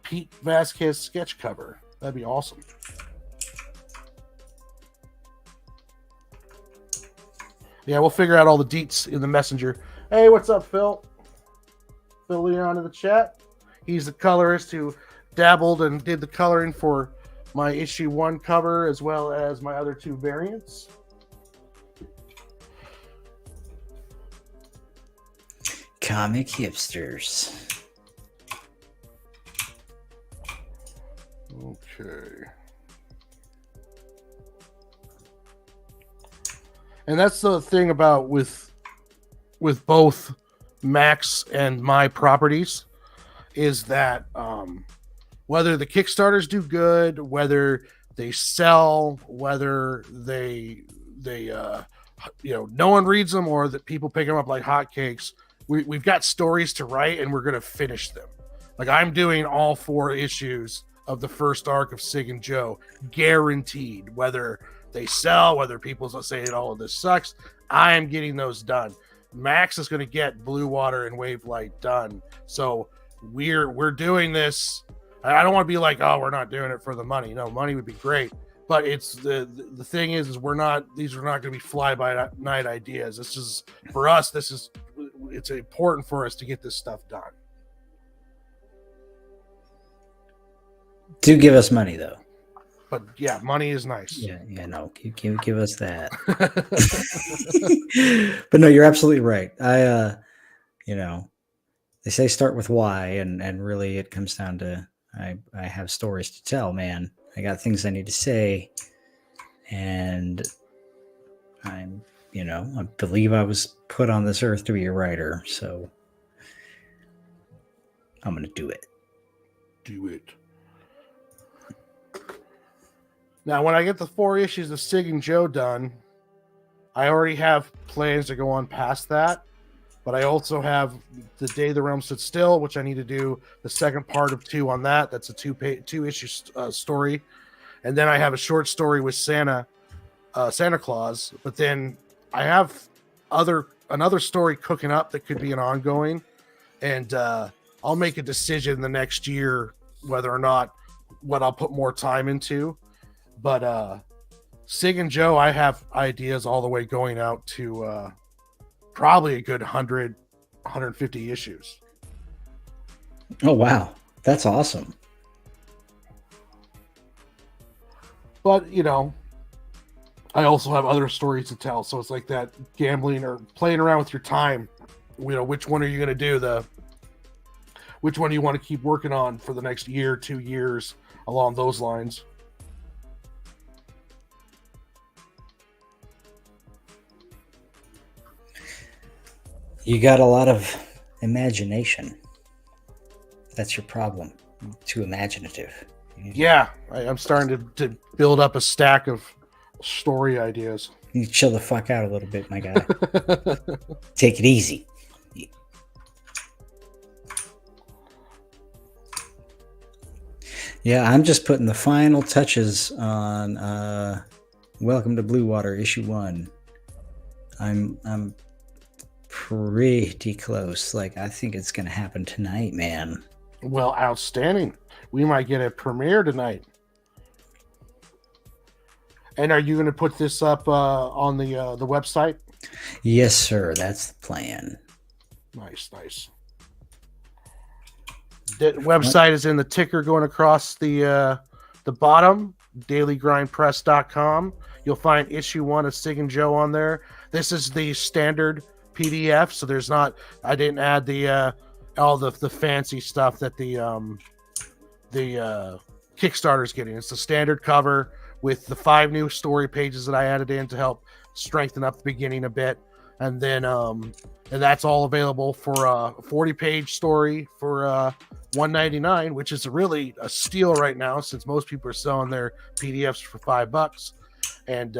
Pete Vasquez sketch cover. That'd be awesome. Yeah, we'll figure out all the deets in the messenger. Hey, what's up, Phil? Phil Leon in the chat. He's the colorist who dabbled and did the coloring for my issue 1 cover as well as my other 2 variants. Comic hipsters. Okay. And that's the thing about with both Maxx and my properties is that whether the Kickstarters do good, whether they sell, whether they no one reads them or that people pick them up like hotcakes, we've got stories to write and we're going to finish them. Like I'm doing all 4 issues of the first arc of Sig and Joe, guaranteed. Whether they sell, whether people say, "Oh, this sucks," I am getting those done. Maxx is going to get Blue Water and Wave Light done. So we're doing this. I don't want to be like, "Oh, we're not doing it for the money." No, money would be great, but it's the thing is we're not. These are not going to be fly by night ideas. This is for us. It's important for us to get this stuff done. Do give us money though. But yeah, money is nice. Yeah, no, give us that. But no, you're absolutely right. They say start with why, and really it comes down to I have stories to tell, man. I got things I need to say, and I believe I was put on this earth to be a writer, so I'm gonna do it. Do it. Now, when I get the 4 issues of Sig and Joe done, I already have plans to go on past that. But I also have The Day the Realm Stood Still, which I need to do the second part of 2 on that. That's a 2-issue story. And then I have a short story with Santa Claus. But then I have another story cooking up that could be an ongoing. And I'll make a decision the next year whether or not what I'll put more time into. But Sig and Joe, I have ideas all the way going out to probably a good 100, 150 issues. Oh, wow. That's awesome. But, I also have other stories to tell. So it's like that gambling or playing around with your time. Which one are you going to do? Which one do you want to keep working on for the next year, 2 years, along those lines? You got a lot of imagination. That's your problem. You're too imaginative. Yeah, I'm starting to build up a stack of story ideas. You chill the fuck out a little bit, my guy. Take it easy. Yeah, I'm just putting the final touches on Welcome to Blue Water, issue 1. I'm pretty close. Like, I think it's going to happen tonight, man. Well, outstanding. We might get a premiere tonight. And are you going to put this up on the website? Yes, sir. That's the plan. Nice. The website is in the ticker going across the bottom, dailygrindpress.com. You'll find issue 1 of Sig and Joe on there. This is the standard PDF, so there's not. I didn't add the all the fancy stuff that the Kickstarter's getting. It's the standard cover with the 5 new story pages that I added in to help strengthen up the beginning a bit, and then and that's all available for a 40-page story for $1.99, which is really a steal right now since most people are selling their PDFs for $5. And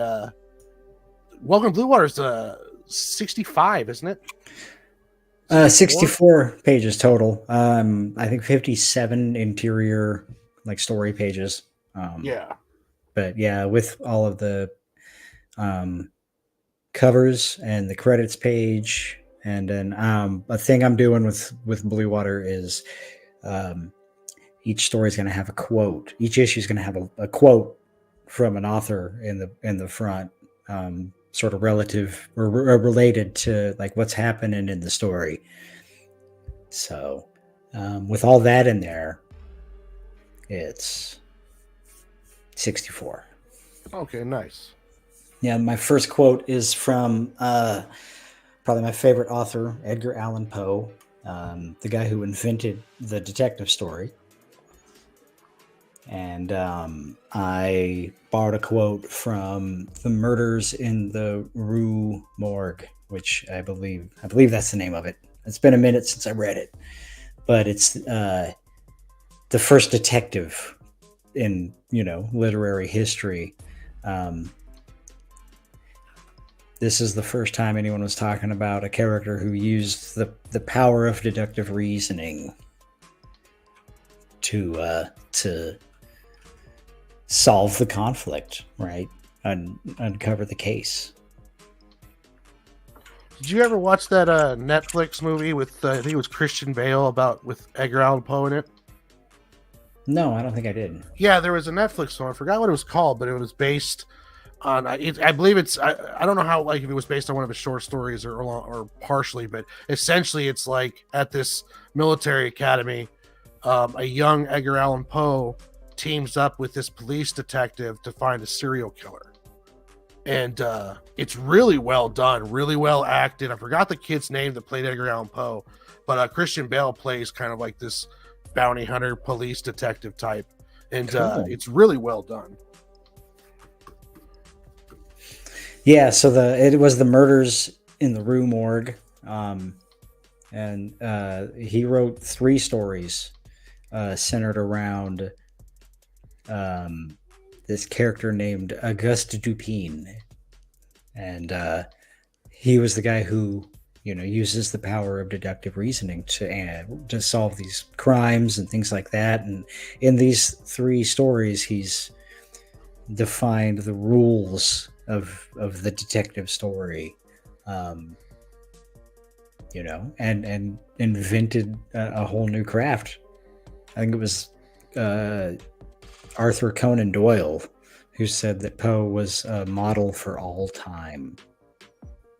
Welcome to Blue Water is 65, isn't it? 64 pages total. I think 57 interior like story pages. Yeah. but yeah, with all of the covers and the credits page, and then a thing I'm doing with Blue Water is each story is going to have a quote. Each issue is going to have a quote from an author in the front, sort of relative or related to like what's happening in the story. So with all that in there, it's 64. Okay, nice. Yeah, my first quote is from probably my favorite author, Edgar Allan Poe, the guy who invented the detective story. And I borrowed a quote from The Murders in the Rue Morgue, which I believe that's the name of it. It's been a minute since I read it, but it's the first detective in literary history. This is the first time anyone was talking about a character who used the power of deductive reasoning to solve the conflict, right? Uncover the case. Did you ever watch that Netflix movie with I think it was Christian Bale with Edgar Allan Poe in it? No, I don't think I did. Yeah, there was a Netflix one. I forgot what it was called, but it was based on. I believe it's. I don't know how if it was based on one of his short stories or partially, but essentially it's like at this military academy, a young Edgar Allan Poe teams up with this police detective to find a serial killer, and it's really well done, really well acted. I forgot the kid's name that played Edgar Allan Poe, but Christian Bale plays kind of like this bounty hunter police detective type, and Cool. it's really well done. Yeah, so it was The Murders in the Rue Morgue, and he wrote 3 stories centered around this character named Auguste Dupin, and he was the guy who uses the power of deductive reasoning to solve these crimes and things like that. And in these 3 stories, he's defined the rules of the detective story, and invented a whole new craft. I think it was Arthur Conan Doyle who said that Poe was a model for all time.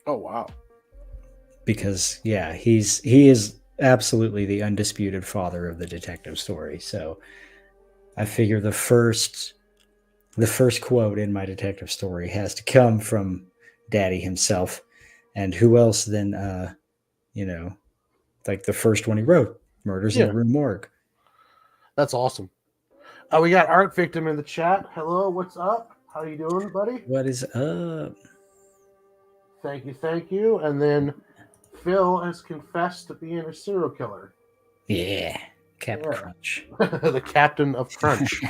Oh wow! Because he is absolutely the undisputed father of the detective story. So I figure the first quote in my detective story has to come from Daddy himself, and who else than like the first one he wrote, Murders in the Rue Morgue. That's awesome. We got Art Victim in the chat. Hello, what's up? How you doing, buddy? What is up? Thank you. And then Phil has confessed to being a serial killer. Yeah, Captain Crunch. The captain of Crunch.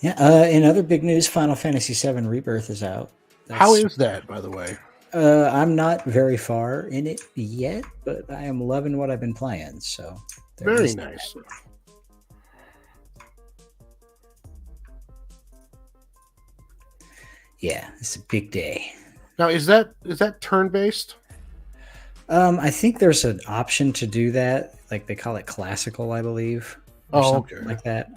Yeah. In other big news, Final Fantasy VII Rebirth is out. How is that, by the way? I'm not very far in it yet, but I am loving what I've been playing. So very nice. Yeah, it's a big day. Now, is that turn based? I think there's an option to do that. Like they call it classical, I believe. Oh, okay. Like that.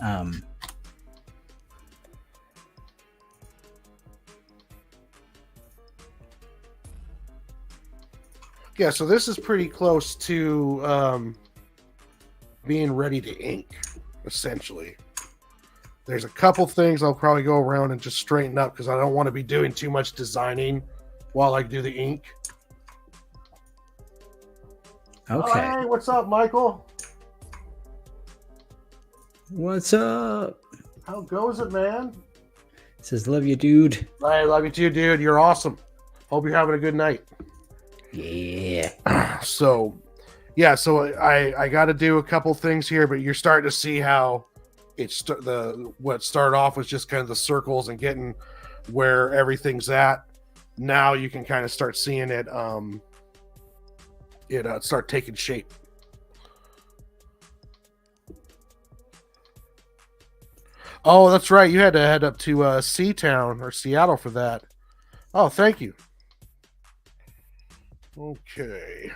Yeah, so this is pretty close to being ready to ink, essentially. There's a couple things I'll probably go around and just straighten up because I don't want to be doing too much designing while I do the ink. Okay. Oh, hey, what's up, Michael? What's up? How goes it, man? It says, love you, dude. I love you too, dude. You're awesome. Hope you're having a good night. Yeah. So I got to do a couple things here, but you're starting to see how what started off was just kind of the circles and getting where everything's at. Now you can kind of start seeing it start taking shape. Oh, that's right. You had to head up to Seatown or Seattle for that. Oh, thank you. Okay.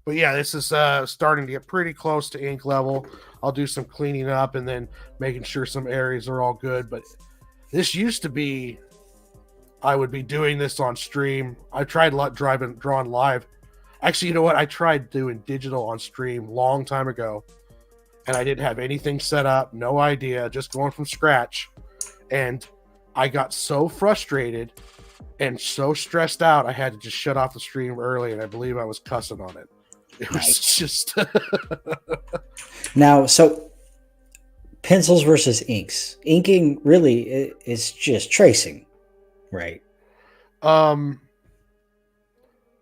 But yeah, this is starting to get pretty close to ink level. I'll do some cleaning up and then making sure some areas are all good. But this used to be, I would be doing this on stream. I tried drawing live. Actually, you know what? I tried doing digital on stream long time ago. And I didn't have anything set up, no idea, just going from scratch. And I got so frustrated and so stressed out, I had to just shut off the stream early, and I believe I was cussing on it. It was just Now, so pencils versus inks. Inking really is just tracing, right?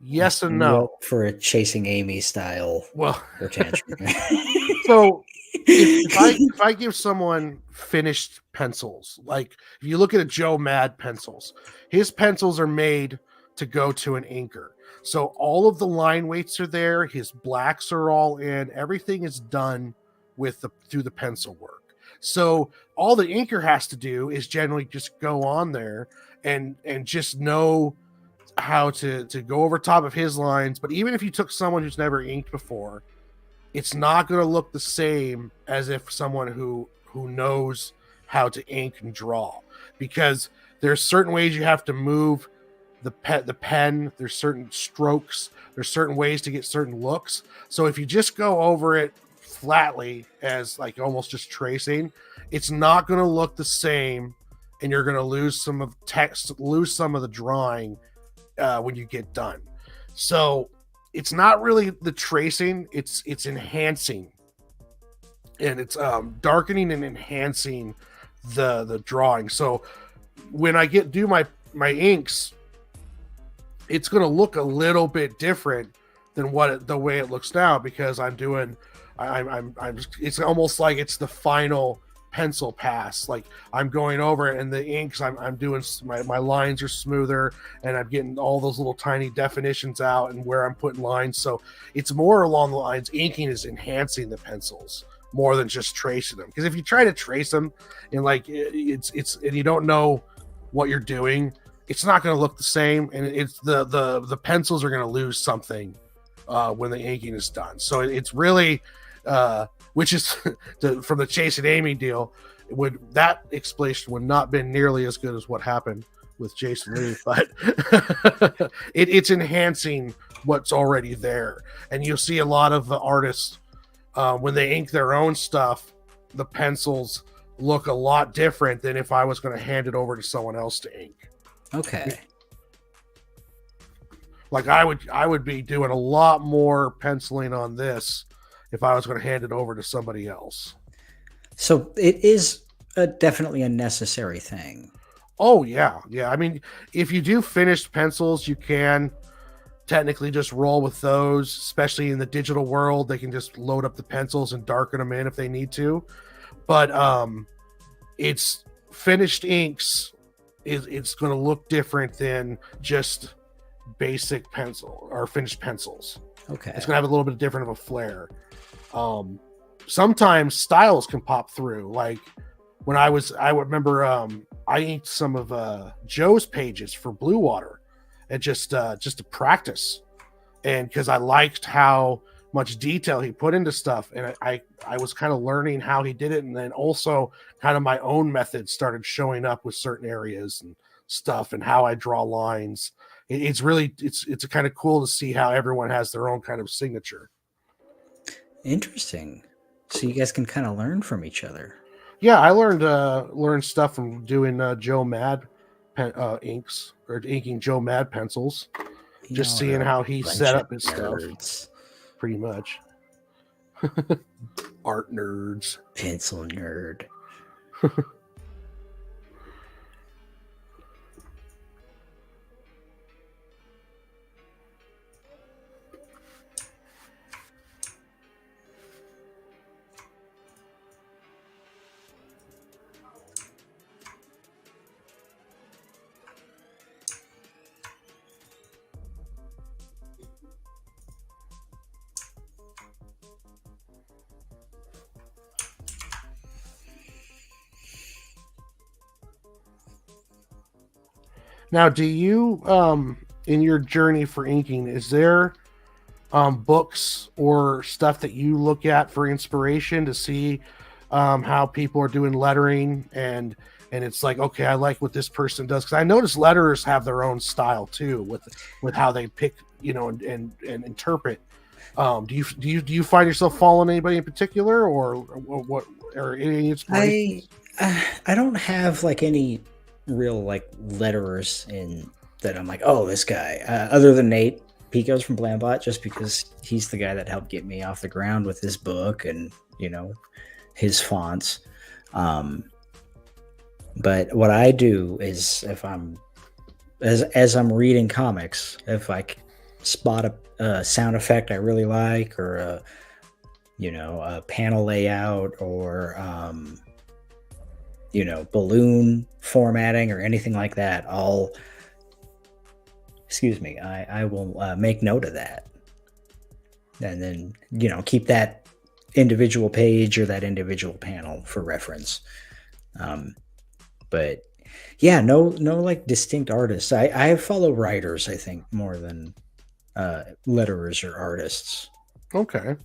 Yes and no. For a Chasing Amy style Well, or tantrum. So if I give someone finished pencils, like if you look at a Joe Mad pencils, his pencils are made to go to an inker. So all of the line weights are there, his blacks are all in, everything is done through the pencil work. So all the inker has to do is generally just go on there and just know how to go over top of his lines. But even if you took someone who's never inked before, it's not going to look the same as if someone who knows how to ink and draw, because there's certain ways you have to move the pen. There's certain strokes. There's certain ways to get certain looks. So if you just go over it flatly as like almost just tracing, it's not going to look the same, and you're going to lose some of text, lose some of the drawing when you get done. So it's not really the tracing, it's enhancing, and it's darkening and enhancing the drawing. So when I do my inks, it's going to look a little bit different than the way it looks now, because I'm it's almost like it's the final pencil pass. Like I'm going over it, and the inks, I'm doing my lines are smoother, and I'm getting all those little tiny definitions out and where I'm putting lines. So it's more along the lines, inking is enhancing the pencils more than just tracing them. Because if you try to trace them and like it's and you don't know what you're doing, it's not going to look the same, and it's the pencils are going to lose something when the inking is done. So it's really which is from the Chasing Amy deal, that explanation would not been nearly as good as what happened with Jason Lee, but it's enhancing what's already there. And you'll see a lot of the artists when they ink their own stuff, the pencils look a lot different than if I was going to hand it over to someone else to ink. Okay. Like I would be doing a lot more penciling on this if I was going to hand it over to somebody else. So it is definitely a necessary thing. Oh yeah. I mean, if you do finished pencils, you can technically just roll with those, especially in the digital world. They can just load up the pencils and darken them in if they need to. But it's finished inks. It's going to look different than just basic pencil or finished pencils. Okay. It's going to have a little bit different of a flair. Sometimes styles can pop through. Like when I remember I inked some of Joe's pages for Blue Water, and just to practice, and because I liked how much detail he put into stuff, and I was kind of learning how he did it, and then also kind of my own methods started showing up with certain areas and stuff, and how I draw lines. It's kind of cool to see how everyone has their own kind of signature. Interesting. So you guys can kind of learn from each other. Yeah, I learned stuff from doing Joe Mad inks, or inking Joe Mad pencils. Just seeing how he set up his stuff. Pretty much. Art nerds. Pencil nerd. Now, do you in your journey for inking, is there books or stuff that you look at for inspiration to see how people are doing lettering, and it's like, okay, I like what this person does, because I notice letterers have their own style too with how they pick, and interpret. Do you find yourself following anybody in particular, or what, or any inspiration? I don't have like any real like letterers in that I'm like, oh, this guy. Other than Nate Pico's from Blambot, just because he's the guy that helped get me off the ground with his book and his fonts. But what I do is, if I'm as I'm reading comics, if I spot a sound effect I really like, or a panel layout, or balloon formatting or anything like that, I will make note of that, and then keep that individual page or that individual panel for reference. But yeah, no like distinct artists. I follow writers, I think, more than letterers or artists. Okay.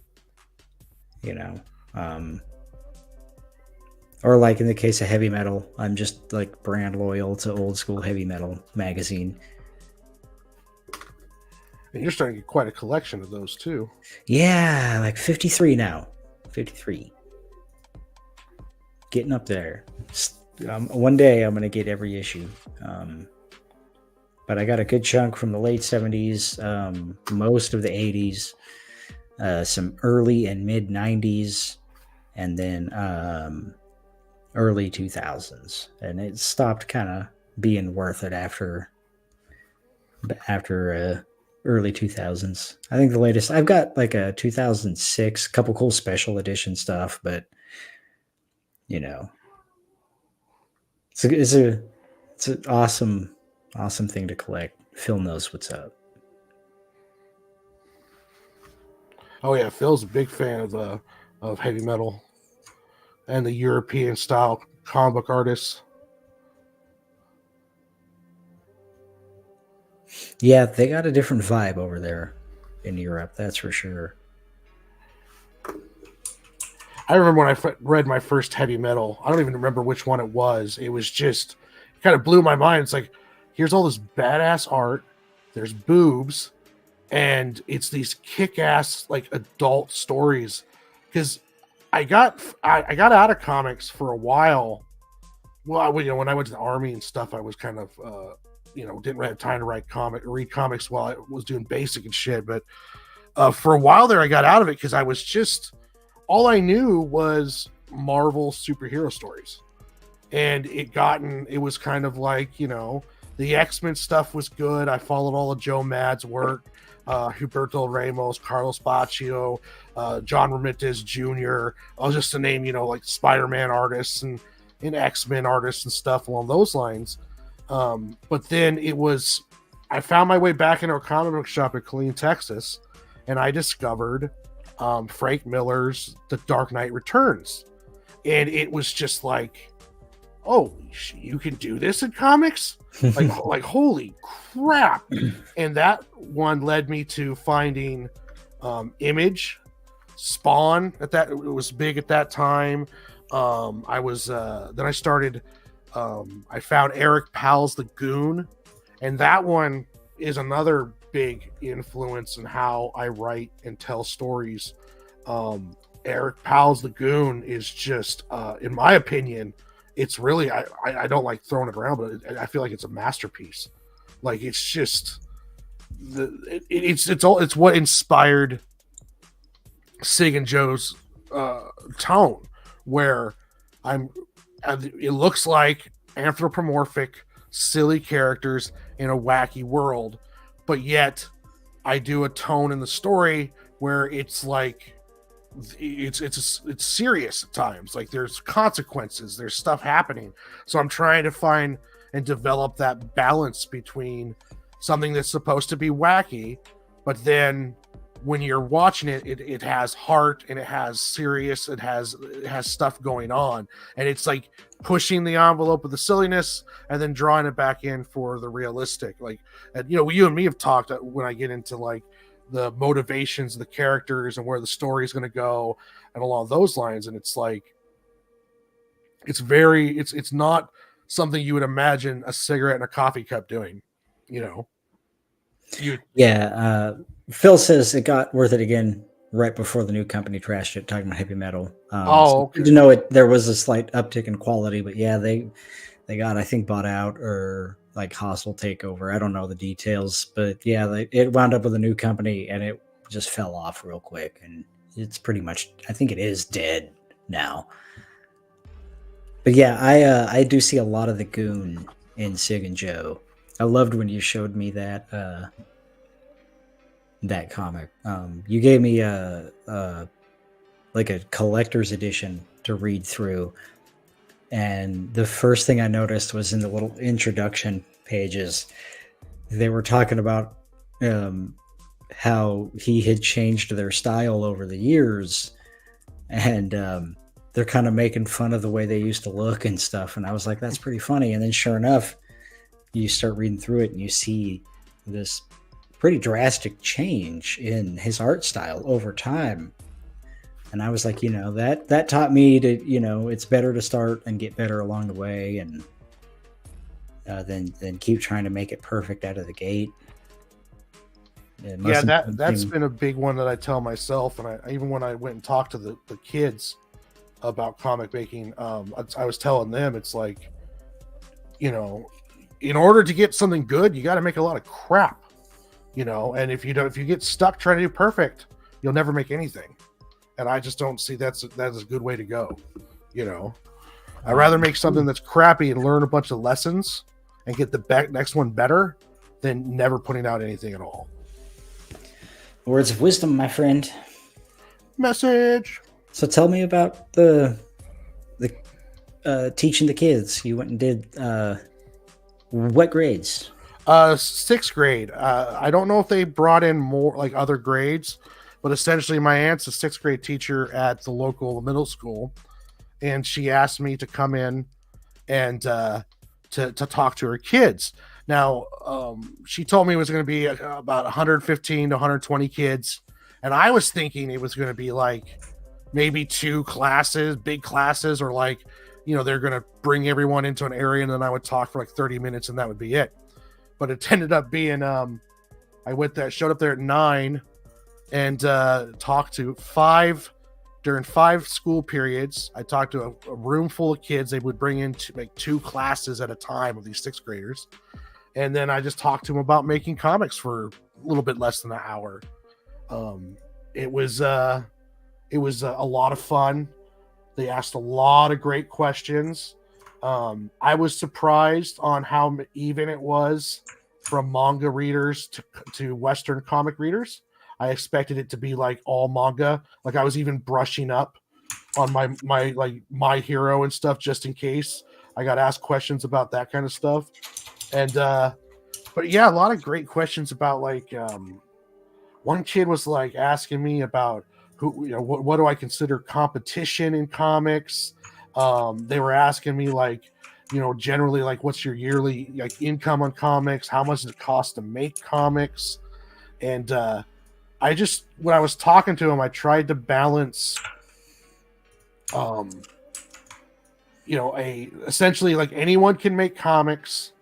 Or like in the case of heavy metal, I'm just like brand loyal to Old School Heavy Metal magazine. And you're starting to get quite a collection of those too. Yeah, like 53 now. 53. Getting up there. One day I'm going to get every issue. But I got a good chunk from the late 70s, most of the 80s, some early and mid 90s, and then early 2000s. And it stopped kind of being worth it after early 2000s. I think the latest, I've got like a 2006, couple cool special edition stuff, but it's an awesome thing to collect. Phil knows what's up. Oh yeah, Phil's a big fan of heavy metal and the European style comic book artists. Yeah, they got a different vibe over there in Europe, that's for sure. I remember when I read my first heavy metal. I don't even remember which one it was. It was just, it kind of blew my mind. It's like, here's all this badass art. There's boobs, and it's these kick-ass like adult stories. Because I got out of comics for a while. Well, when I went to the army and stuff, I was kind of didn't have time to read comics while I was doing basic and shit. But for a while there, I got out of it because I was just, all I knew was Marvel superhero stories, and it was kind of like, the X-Men stuff was good. I followed all of Joe Mad's work, Huberto Ramos, Carlos Baccio, John Ramirez Jr. I'll just to name, like Spider-Man artists and X-Men artists and stuff along those lines. But then I found my way back into a comic book shop in Killeen, Texas, and I discovered Frank Miller's The Dark Knight Returns. And it was just like, oh, you can do this in comics? like holy crap. And that one led me to finding Image, Spawn. It was big at that time. Then I started, I found Eric Powell's The Goon, and that one is another big influence in how I write and tell stories. Eric Powell's The Goon is just, in my opinion, it's really, I don't like throwing it around, but I feel like it's a masterpiece. Like, it's just it's what inspired Sig and Joe's tone, where it looks like anthropomorphic, silly characters in a wacky world, but yet I do a tone in the story where it's like it's serious at times. Like, there's consequences, there's stuff happening. So I'm trying to find and develop that balance between something that's supposed to be wacky, but then when you're watching it has heart and it has serious, it has stuff going on, and it's like pushing the envelope of the silliness and then drawing it back in for the realistic. Like, and you and me have talked when I get into like the motivations of the characters and where the story is going to go and along those lines, and it's like it's not something you would imagine a cigarette and a coffee cup doing. Phil says it got worth it again right before the new company trashed it, talking about heavy metal. Okay. To know there was a slight uptick in quality, but yeah, they got, I think, bought out or like hostile takeover. I don't know the details, but yeah, it wound up with a new company and it just fell off real quick, and it's pretty much, I think it is dead now. But yeah, I do see a lot of the goon in Sig and Joe. I loved when you showed me that comic. You gave me like a collector's edition to read through, and the first thing I noticed was in the little introduction pages, they were talking about how he had changed their style over the years, and they're kind of making fun of the way they used to look and stuff. And I was like, that's pretty funny. And then sure enough, you start reading through it and you see this pretty drastic change in his art style over time. And I was like, that taught me to, it's better to start and get better along the way, and than keep trying to make it perfect out of the gate. Yeah, that's been a big one that I tell myself, and even when I went and talked to the kids about comic making, I was telling them, it's like, in order to get something good, you got to make a lot of crap, and if you get stuck trying to do perfect, you'll never make anything. And I just don't see that's a good way to go. I'd rather make something that's crappy and learn a bunch of lessons and get the next one better than never putting out anything at all. Words of wisdom, my friend. Message. So tell me about the teaching the kids. You went and did what grades? 6th grade. I don't know if they brought in more like other grades, but essentially my aunt's a 6th grade teacher at the local middle school, and she asked me to come in and to talk to her kids. Now, she told me it was going to be about 115 to 120 kids, and I was thinking it was going to be like maybe 2 classes, big classes, or like, they're going to bring everyone into an area and then I would talk for like 30 minutes and that would be it. But it ended up being, showed up there at 9 and talked to 5 during 5 school periods. I talked to a room full of kids. They would bring in to make 2 classes at a time of these 6th graders. And then I just talked to them about making comics for a little bit less than an hour. It was a lot of fun. They asked a lot of great questions. I was surprised on how even it was from manga readers to Western comic readers. I expected it to be like all manga. Like I was even brushing up on my hero and stuff just in case. I got asked questions about that kind of stuff. And but yeah, a lot of great questions about like one kid was like asking me about what do I consider competition in comics. They were asking me like, generally like what's your yearly like income on comics, how much does it cost to make comics. And when I was talking to him, I tried to balance essentially like anyone can make comics,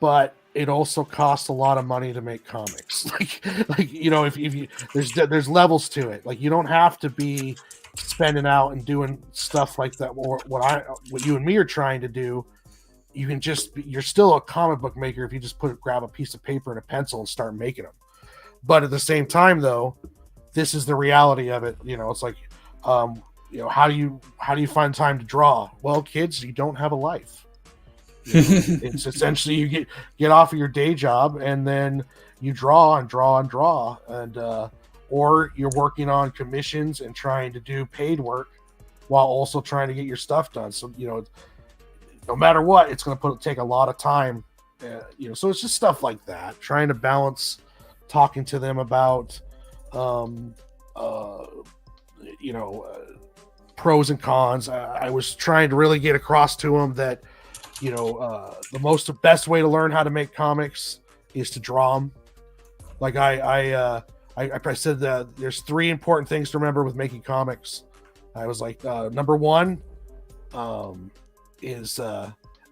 but it also costs a lot of money to make comics. If you there's levels to it. Like you don't have to be spending out and doing stuff like that. Or what you and me are trying to do. You can you're still a comic book maker if you just grab a piece of paper and a pencil and start making them. But at the same time, though, this is the reality of it. It's like, how do you find time to draw? Well, kids, you don't have a life. It's essentially you get off of your day job and then you draw and draw and draw, and or you're working on commissions and trying to do paid work while also trying to get your stuff done. So no matter what, it's going to take a lot of time. So it's just stuff like that. Trying to balance talking to them about um, uh, you know, pros and cons. I was trying to really get across to them that, the best way to learn how to make comics is to draw them. Like I said that there's 3 important things to remember with making comics. I was like, number 1 is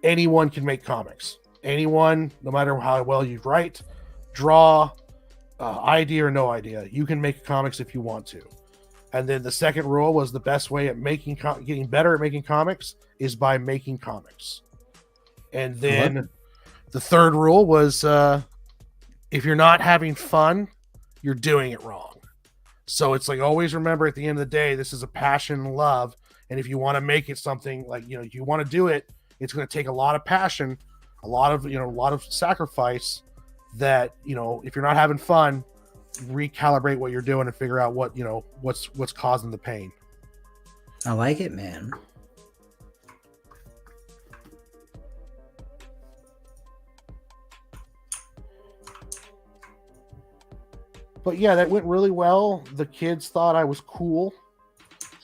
anyone can make comics. Anyone, no matter how well you write, draw, idea or no idea, you can make comics if you want to. And then the second rule was the best way at getting better at making comics is by making comics. And then the third rule was if you're not having fun, you're doing it wrong. So it's like, always remember at the end of the day, this is a passion and love. And if you want to make it something like, you want to do it, it's going to take a lot of passion, a lot of sacrifice that, if you're not having fun, recalibrate what you're doing and figure out what's causing the pain. I like it, man. But yeah, that went really well. The kids thought I was cool.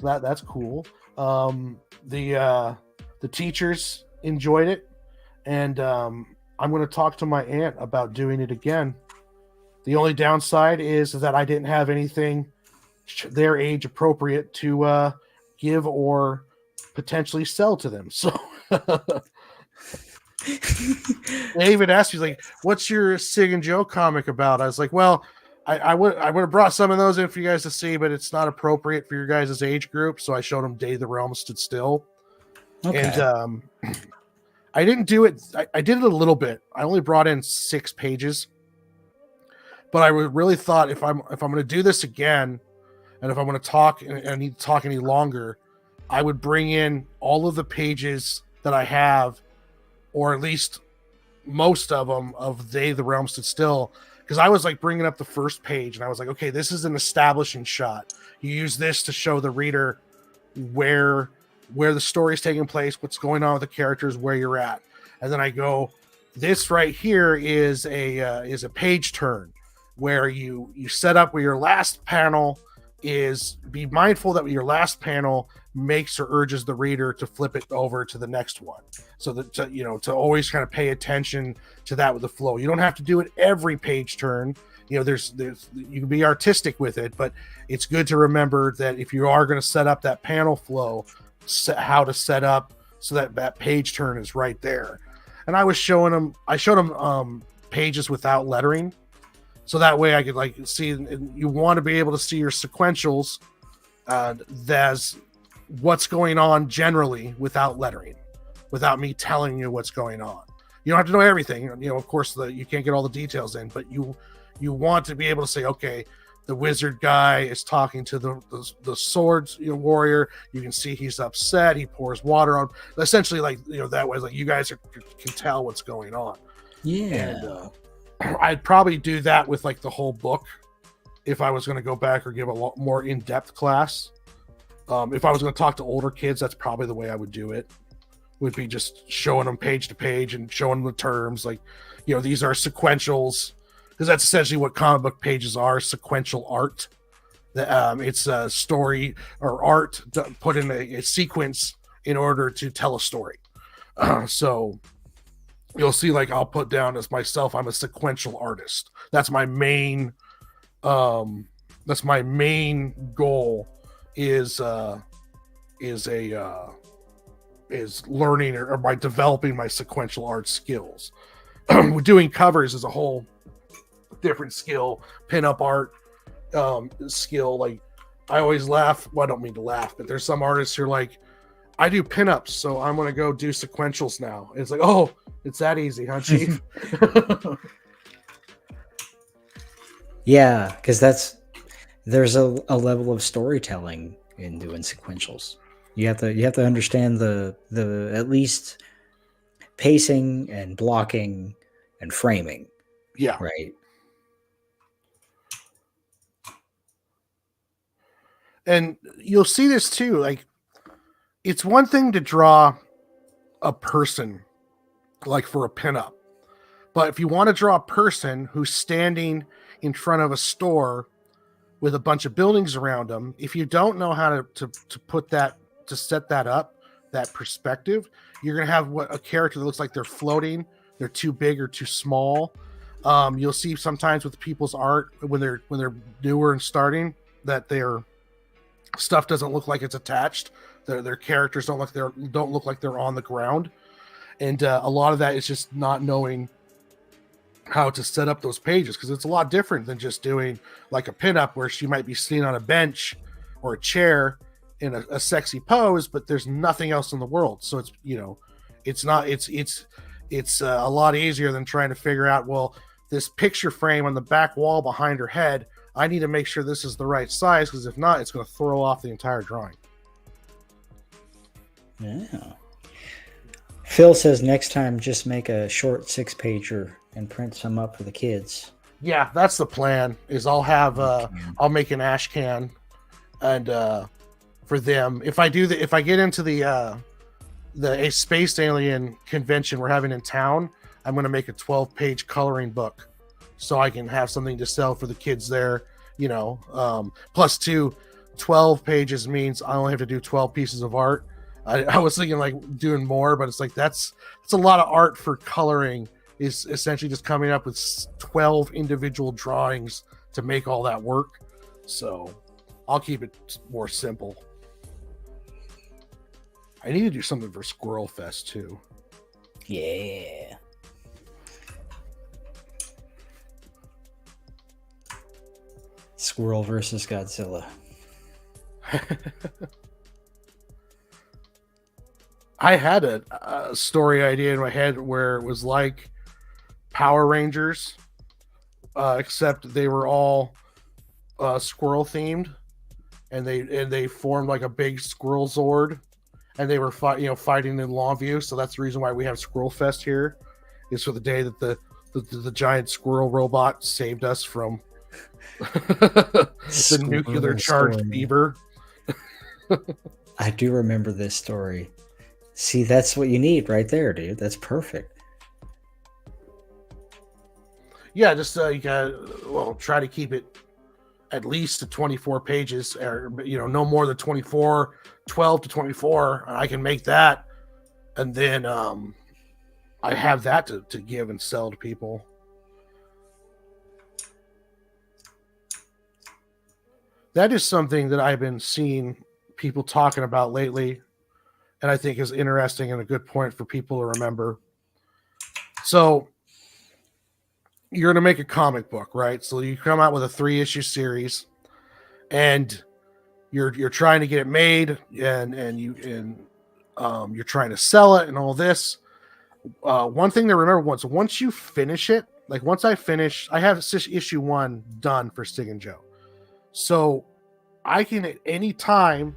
So that's cool. The teachers enjoyed it, and I'm going to talk to my aunt about doing it again. The only downside is that I didn't have anything their age appropriate to give or potentially sell to them. So they even asked me, like, what's your Sig and Joe comic about? I was like, well, I would have brought some of those in for you guys to see, but it's not appropriate for your guys' age group. So I showed them Day the Realm Stood Still. Okay. And I didn't do it. I did it a little bit. I only brought in 6 pages. But I really thought if I'm going to do this again, and if I'm going to talk and I need to talk any longer, I would bring in all of the pages that I have, or at least most of them, of Day the Realm Stood Still, because I was like bringing up the first page and I was like, okay, this is an establishing shot. You use this to show the reader where the story is taking place, what's going on with the characters, where you're at, and then I go, this right here is a page turn, where you set up where your last panel is. Be mindful that your last panel makes or urges the reader to flip it over to the next one. So that, to always kind of pay attention to that with the flow. You don't have to do it every page turn. There's you can be artistic with it, but it's good to remember that if you are going to set up that panel flow, how to set up so that page turn is right there. And I showed them pages without lettering. So that way I could see, you want to be able to see your sequentials as what's going on generally without lettering, without me telling you what's going on. You don't have to know everything. Of course, you can't get all the details in, but you want to be able to say, okay, the wizard guy is talking to the swords warrior. You can see he's upset. He pours water on. Essentially, that way, you guys can tell what's going on. Yeah. And, I'd probably do that with the whole book if I was going to go back or give a lot more in-depth class. If I was going to talk to older kids, that's probably the way I would do it. Would be just showing them page to page and showing them the terms, these are sequentials, because that's essentially what comic book pages are: sequential art. It's a story or art put in a sequence in order to tell a story. So you'll see, I'll put down as myself, I'm a sequential artist. That's my main goal is learning or by developing my sequential art skills. Doing covers is a whole different skill. Pinup art skill. I always laugh. Well, I don't mean to laugh, but there's some artists who are like, I do pinups, so I'm gonna go do sequentials now. It's like, oh, it's that easy, huh, Chief? Yeah, because there's a level of storytelling in doing sequentials. You have to understand the at least pacing and blocking and framing. Yeah. Right. And you'll see this too. It's one thing to draw a person, for a pinup. But if you want to draw a person who's standing in front of a store with a bunch of buildings around them. If you don't know how to put that, to set that up, that perspective, you're going to have a character that looks like they're floating. They're too big or too small. You'll see sometimes with people's art when they're newer and starting that their stuff doesn't look like it's attached. Their characters don't look like they're on the ground, and a lot of that is just not knowing how to set up those pages, because it's a lot different than just doing like a pinup where she might be sitting on a bench or a chair in a sexy pose, but there's nothing else in the world. So it's, you know, it's a lot easier than trying to figure out, well, this picture frame on the back wall behind her head, I need to make sure this is the right size, because if not, it's going to throw off the entire drawing. Yeah. Phil says next time just make a short 6-pager and print some up for the kids. Yeah, that's the plan. Is I'll have I'll make an ash can, and for them, if I get into a space alien convention we're having in town, I'm going to make a 12-page coloring book so I can have something to sell for the kids there. You know, plus 12 pages means I only have to do 12 pieces of art. I was thinking like doing more, but it's like that's a lot of art for coloring. Is essentially just coming up with 12 individual drawings to make all that work. So I'll keep it more simple. I need to do something for Squirrel Fest too. Yeah. Squirrel versus Godzilla. I had a story idea in my head where it was like Power Rangers, except they were all squirrel themed, and they formed like a big squirrel Zord, and they were fighting in Longview. So that's the reason why we have Squirrel Fest here, is for the day that the giant squirrel robot saved us from the nuclear charged beaver. I do remember this story. See, that's what you need right there, dude. That's perfect. Yeah, just you gotta try to keep it at least to 24 pages, or no more than 24, 12 to 24. I can make that, and then I have that to give and sell to people. That is something that I've been seeing people talking about lately, and I think is interesting and a good point for people to remember. So you're going to make a comic book, right? So you come out with a 3-issue series, and you're trying to get it made, and you're trying to sell it and all this. One thing to remember, once you finish it, like once I have issue 1 done for Sig and Joe. So I can at any time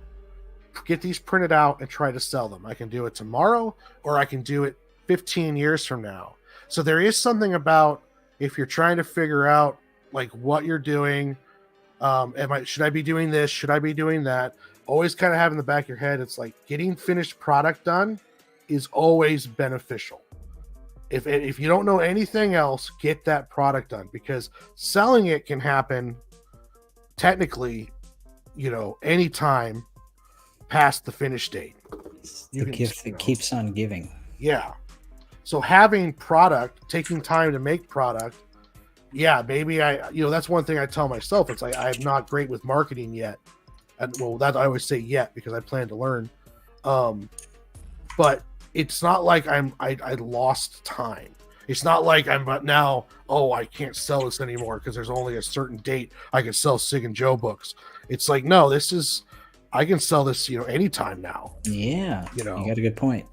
get these printed out and try to sell them. I can do it tomorrow, or I can do it 15 years from now. So there is something about, if you're trying to figure out like what you're doing, should I be doing this? Should I be doing that? Always kind of have in the back of your head, it's like getting finished product done is always beneficial. If you don't know anything else, get that product done, because selling it can happen technically, anytime past the finish date. The gift that keeps on giving. Yeah. So having product, taking time to make product, yeah, maybe that's one thing I tell myself. It's like, I'm not great with marketing yet. And that I always say yet, because I plan to learn. But it's not like I lost time. It's not like I'm now, I can't sell this anymore because there's only a certain date I can sell Sig and Joe books. It's like, no, I can sell this, anytime now. Yeah. You got a good point.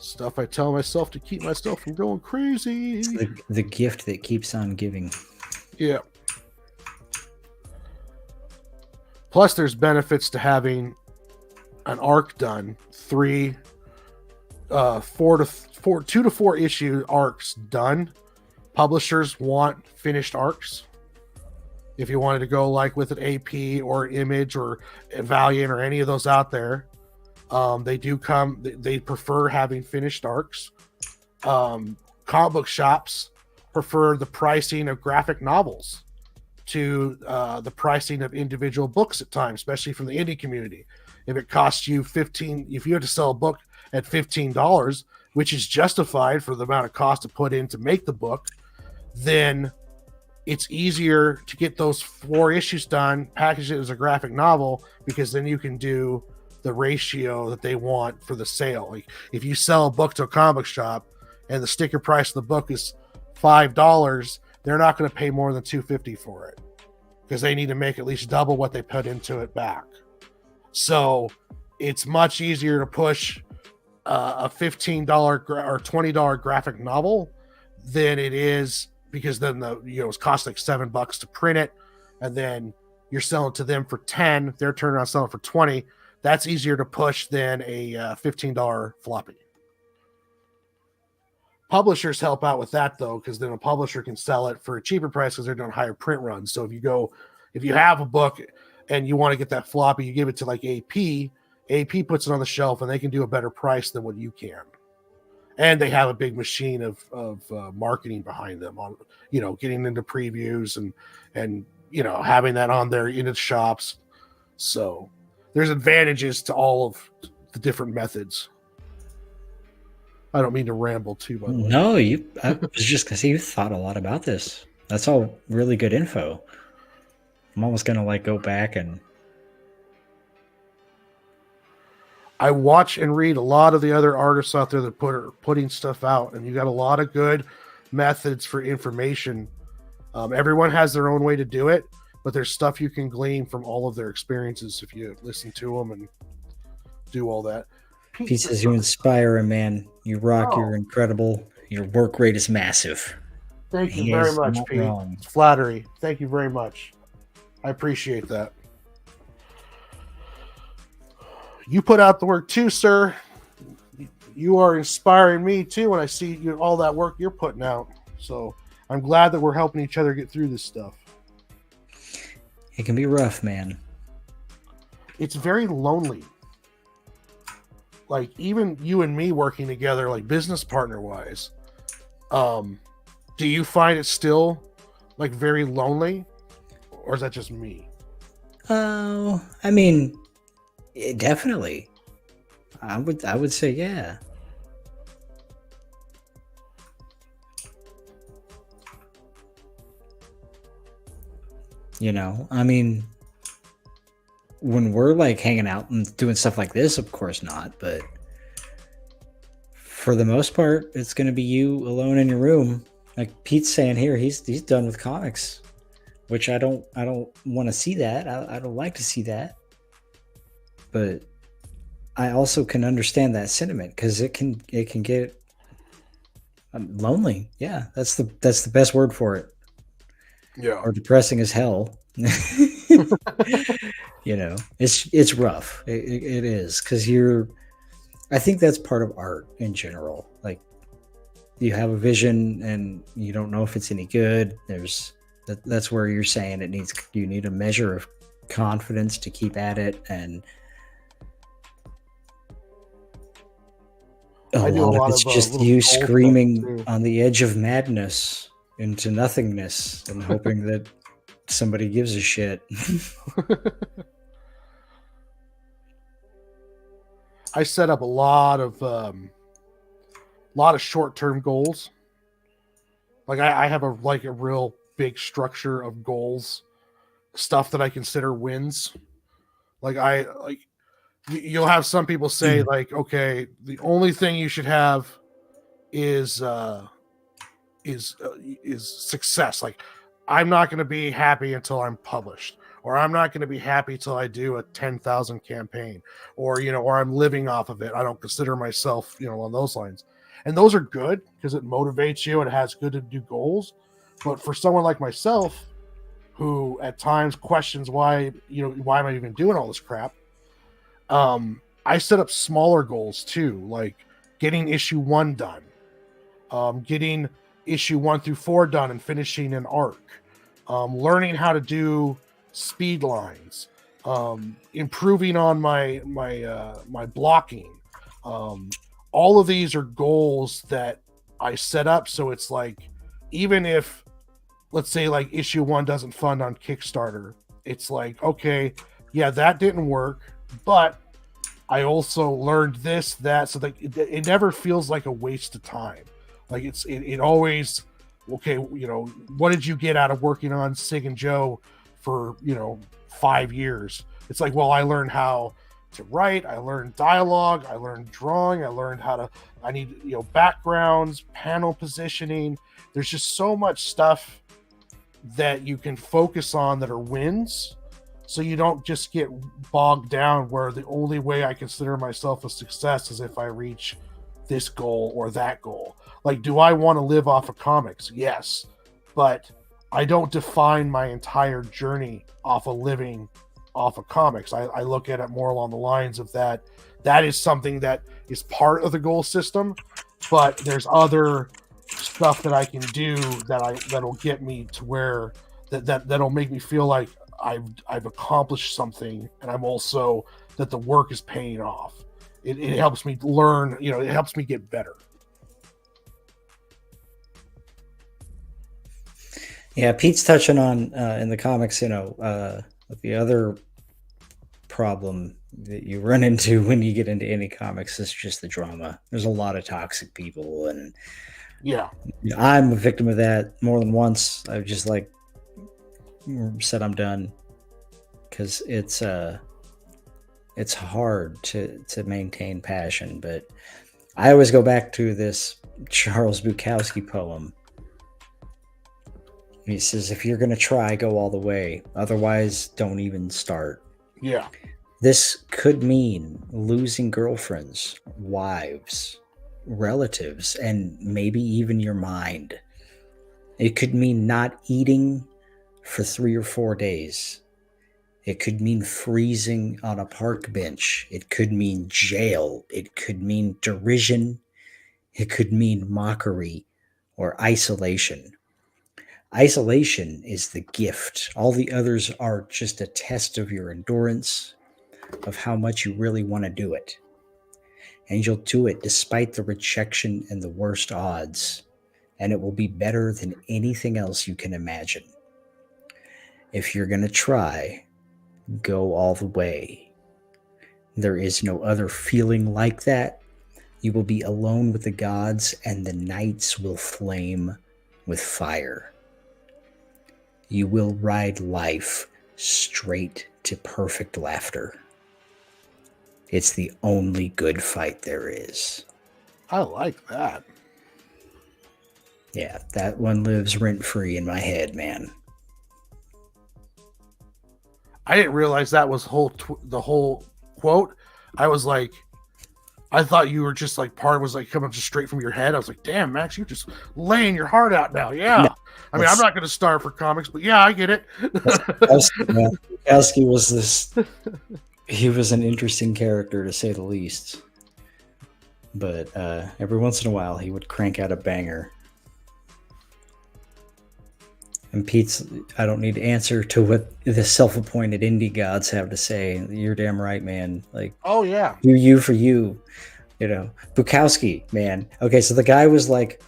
Stuff I tell myself to keep myself from going crazy. It's the gift that keeps on giving. Yeah. Plus, there's benefits to having an arc done. 2 to 4 issue arcs done. Publishers want finished arcs. If you wanted to go like with an AP or Image or Valiant or any of those out there, they prefer having finished arcs. Comic book shops prefer the pricing of graphic novels to the pricing of individual books at times, especially from the indie community. If it costs you if you have to sell a book at $15, which is justified for the amount of cost to put in to make the book, then it's easier to get those 4 issues done, package it as a graphic novel, because then you can do the ratio that they want for the sale. Like if you sell a book to a comic shop and the sticker price of the book is $5, they're not going to pay more than $2.50 for it because they need to make at least double what they put into it back. So it's much easier to push a $15 or $20 graphic novel than it is, because then it's cost like $7 to print it, and then you're selling to them for 10, they're turning around selling for 20. That's easier to push than a $15 floppy. Publishers help out with that though, because then a publisher can sell it for a cheaper price because they're doing higher print runs. So if you have a book and you want to get that floppy, you give it to like AP puts it on the shelf and they can do a better price than what you can. And they have a big machine of marketing behind them on, getting into previews and having that on there in its shops. So there's advantages to all of the different methods. I don't mean to ramble too much. No, I was just gonna say you thought a lot about this. That's all really good info. I'm almost gonna go back and I watch and read a lot of the other artists out there that are putting stuff out, and you got a lot of good methods for information. Everyone has their own way to do it, but there's stuff you can glean from all of their experiences if you listen to them and do all that. Pete says you inspire a man. You rock. You're incredible. Your work rate is massive. Thank you very much, Pete. It's flattery. Thank you very much. I appreciate that. You put out the work too, sir. You are inspiring me too when I see all that work you're putting out. So I'm glad that we're helping each other get through this stuff. It can be rough, man. It's very lonely. Like even you and me working together, like business partner wise, do you find it still like very lonely, or is that just me? Oh, I mean, definitely. I would say yeah. I mean, when we're hanging out and doing stuff like this, of course not, but for the most part, it's going to be you alone in your room. Like Pete's saying here, he's done with comics, which I don't want to see that. I don't like to see that. But I also can understand that sentiment because it can get lonely. Yeah, that's the best word for it. Yeah. Or depressing as hell. It's rough. It is because I think that's part of art in general. Like you have a vision and you don't know if it's any good. That's where you're saying you need a measure of confidence to keep at it, and a lot of it's just you screaming on the edge of madness into nothingness and hoping that somebody gives a shit. I set up a lot of short-term goals. Like I have a real big structure of goals, stuff that I consider wins. You'll have some people say okay, the only thing you should have is success. Like I'm not going to be happy until I'm published, or I'm not going to be happy till I do a 10,000 campaign, or I'm living off of it. I don't consider myself, on those lines. And those are good because it motivates you and it has good to do goals. But for someone like myself, who at times questions why am I even doing all this crap? I set up smaller goals too, like getting issue 1 done, getting issue 1 through 4 done and finishing an arc, learning how to do speed lines, improving on my blocking. All of these are goals that I set up. So it's like even if, let's say, like issue 1 doesn't fund on Kickstarter, it's like, okay, yeah, that didn't work, but I also learned this, that, so that it never feels like a waste of time. Like it always, okay, what did you get out of working on Sig and Joe for 5 years? It's like, well, I learned how to write, I learned dialogue, I learned drawing, I learned how to, I need backgrounds, panel positioning. There's just so much stuff that you can focus on that are wins, so you don't just get bogged down where the only way I consider myself a success is if I reach this goal or that goal. Like, do I want to live off of comics? Yes, but I don't define my entire journey off of living off of comics. I look at it more along the lines of that is something that is part of the goal system, but there's other stuff that I can do that'll get me to where that'll make me feel like I've accomplished something, and I'm also that the work is paying off. It helps me learn, it helps me get better. Yeah, Pete's touching on in the comics, the other problem that you run into when you get into any comics is just the drama. There's a lot of toxic people, and yeah, I'm a victim of that more than once. I've just said I'm done, because it's hard to maintain passion. But I always go back to this Charles Bukowski poem. He says, if you're going to try, go all the way. Otherwise, don't even start. Yeah. This could mean losing girlfriends, wives, relatives, and maybe even your mind. It could mean not eating for 3 or 4 days. It could mean freezing on a park bench. It could mean jail. It could mean derision. It could mean mockery or isolation. Isolation is the gift. All the others are just a test of your endurance, of how much you really want to do it. And you'll do it despite the rejection and the worst odds. And it will be better than anything else you can imagine. If you're going to try, go all the way. There is no other feeling like that. You will be alone with the gods, and the nights will flame with fire. You will ride life straight to perfect laughter. It's the only good fight there is. I like that. Yeah, that one lives rent-free in my head, man. I didn't realize that was the whole quote. I was like, I thought you were just like part was like coming just straight from your head. I was like, damn, Max, you're just laying your heart out now. Yeah. No, I mean, I'm not going to starve for comics, but yeah, I get it. Bukowski was this, he was an interesting character to say the least. But every once in a while, he would crank out a banger. And Pete's, I don't need to answer to what the self-appointed indie gods have to say. You're damn right, man. Like, oh yeah, you for you, Bukowski, man. Okay, so the guy was like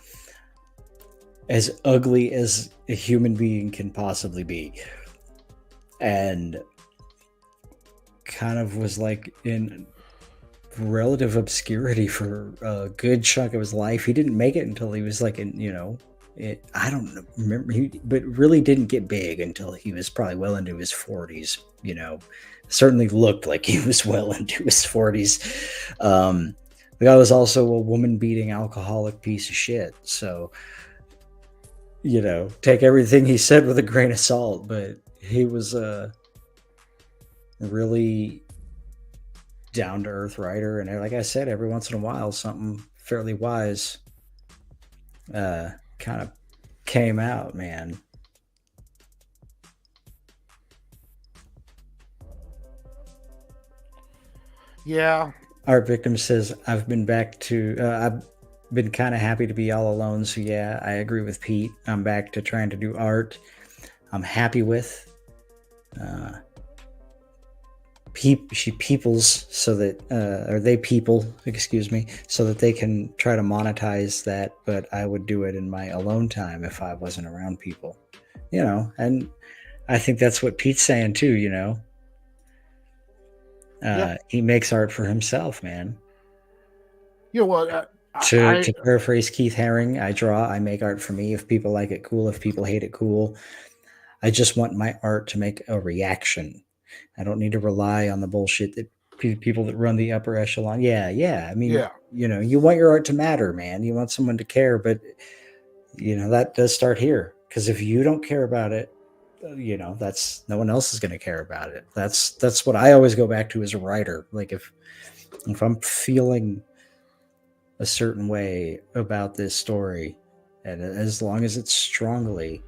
as ugly as a human being can possibly be, and kind of was like in relative obscurity for a good chunk of his life. He didn't make it until he was like in, I don't remember, but really didn't get big until he was probably well into his 40s. Certainly looked like he was well into his 40s. The guy was also a woman-beating alcoholic piece of shit. So, take everything he said with a grain of salt. But he was a really down-to-earth writer, and like I said, every once in a while, something fairly wise kind of came out, man. Yeah. Art Victim says, I've been kind of happy to be all alone. So yeah, I agree with Pete. I'm back to trying to do art I'm happy with. she peoples so that or they people, excuse me, so that they can try to monetize that. But I would do it in my alone time if I wasn't around people, and I think that's what Pete's saying too. He makes art for himself, man. Well, To paraphrase Keith Haring, I make art for me. If people like it, cool. If people hate it, cool. I just want my art to make a reaction. I don't need to rely on the bullshit that people that run the upper echelon. Yeah. I mean, you want your art to matter, man. You want someone to care, but that does start here. Because if you don't care about it, that's no one else is going to care about it. That's what I always go back to as a writer. Like if I'm feeling a certain way about this story, and as long as it's strongly,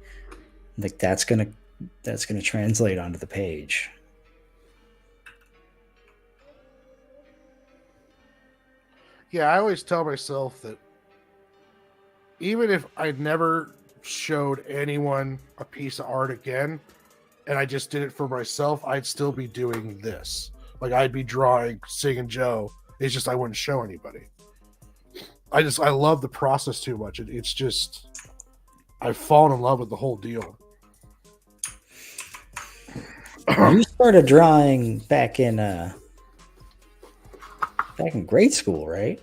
like that's gonna translate onto the page. Yeah, I always tell myself that even if I never showed anyone a piece of art again and I just did it for myself, I'd still be doing this. Like I'd be drawing Singing Joe. It's just I wouldn't show anybody. I love the process too much. It's just I've fallen in love with the whole deal. You started drawing back in grade school, right?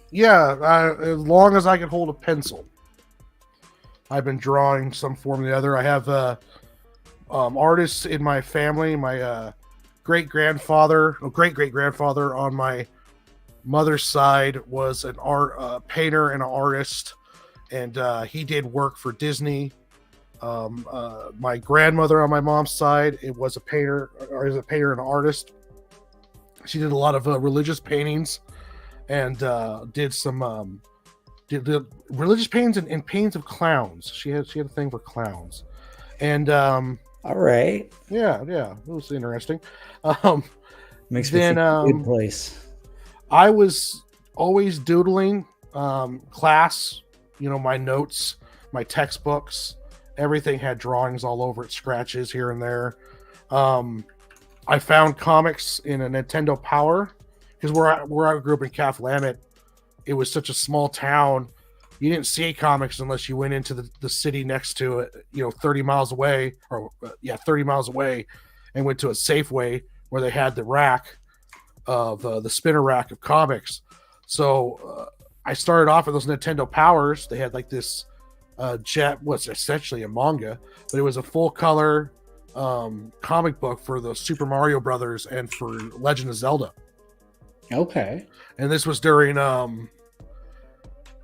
Yeah, as long as I can hold a pencil, I've been drawing some form or the other. I have artists in my family. My great great grandfather on my mother's side was an painter and an artist, and he did work for Disney. My grandmother on my mom's side, is a painter and an artist. She did a lot of religious paintings, and did some did religious paintings and paintings of clowns. She had a thing for clowns, and all right, yeah, it was interesting. Makes me think a good place. I was always doodling, class, my notes, my textbooks, everything had drawings all over it, scratches here and there. I found comics in a Nintendo Power because where I grew up in Willamette, it was such a small town. You didn't see comics unless you went into the city next to it, 30 miles away, 30 miles away, and went to a Safeway where they had the rack of the spinner rack of comics. So I started off with those Nintendo Powers. They had like this was essentially a manga, but it was a full color comic book for the Super Mario Brothers and for Legend of Zelda. Okay. And this was during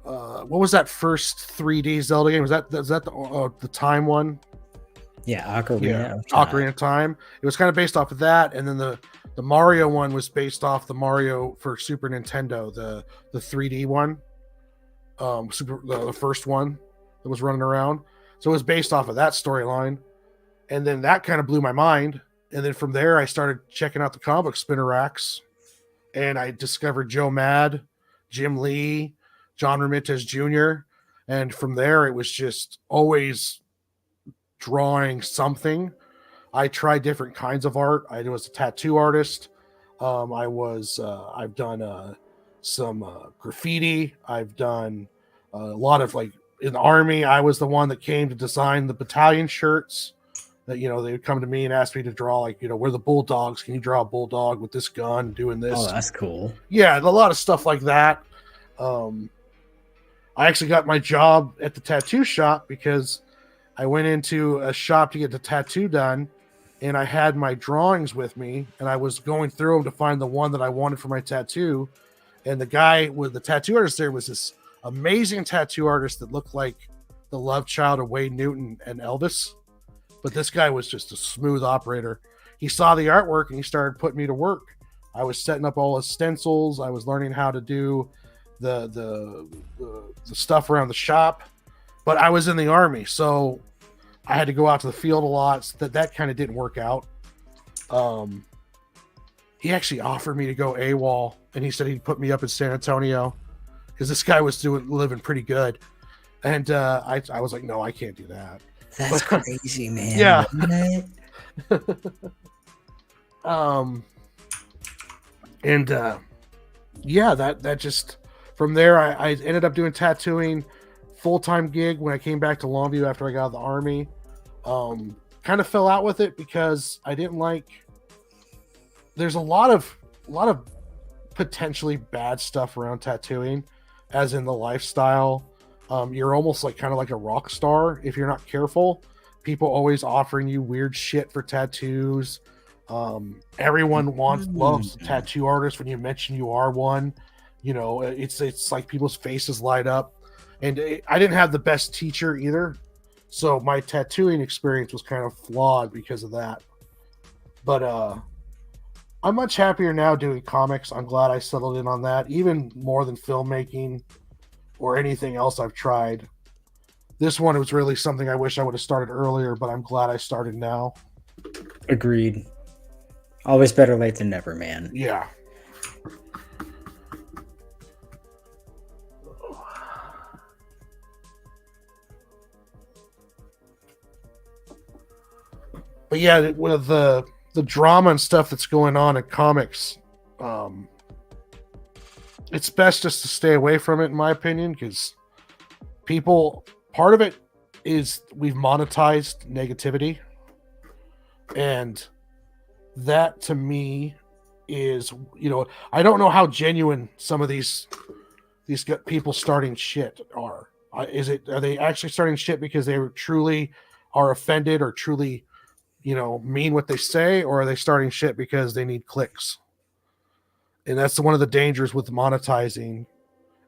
what was that first 3D Zelda game? Was that the time one? Yeah, Ocarina of Time. It was kind of based off of that, and then the Mario one was based off the Mario for Super Nintendo, the 3D one, the first one that was running around. So it was based off of that storyline, and then that kind of blew my mind. And then from there, I started checking out the comic spinner racks, and I discovered Joe Mad, Jim Lee, John Ramirez Jr., and from there it was just always drawing something. I tried different kinds of art. I was a tattoo artist. I've done some graffiti. I've done a lot of, like, in the Army, I was the one that came to design the battalion shirts that, they would come to me and ask me to draw, like, we're the Bulldogs. Can you draw a bulldog with this gun doing this? Oh, that's cool. Yeah, a lot of stuff like that. I actually got my job at the tattoo shop because I went into a shop to get the tattoo done, and I had my drawings with me, and I was going through them to find the one that I wanted for my tattoo. And the guy with the tattoo artist there was this amazing tattoo artist that looked like the love child of Wayne Newton and Elvis. But this guy was just a smooth operator. He saw the artwork and he started putting me to work. I was setting up all his stencils. I was learning how to do the stuff around the shop. But I was in the Army, so I had to go out to the field a lot. So that kind of didn't work out. He actually offered me to go AWOL, and he said he'd put me up in San Antonio because this guy was living pretty good. And I was like, no, I can't do that. That's crazy, man. Yeah. And yeah, that just from there, I ended up doing tattooing full-time gig when I came back to Longview after I got out of the army. Kind of fell out with it because I didn't like. There's a lot of potentially bad stuff around tattooing, as in the lifestyle. You're almost like kind of like a rock star if you're not careful. People always offering you weird shit for tattoos. Everyone loves the tattoo artist when you mention you are one. You know, it's like people's faces light up. And I didn't have the best teacher either, so my tattooing experience was kind of flawed because of that. But I'm much happier now doing comics. I'm glad I settled in on that, even more than filmmaking or anything else I've tried. This one was really something I wish I would have started earlier, but I'm glad I started now. Agreed. Always better late than never, man. Yeah. But yeah, with the drama and stuff that's going on in comics, it's best just to stay away from it, in my opinion, because part of it is we've monetized negativity, and that to me is, I don't know how genuine some of these people starting shit are. Are they actually starting shit because they truly are offended or truly mean what they say, or are they starting shit because they need clicks? And that's one of the dangers with monetizing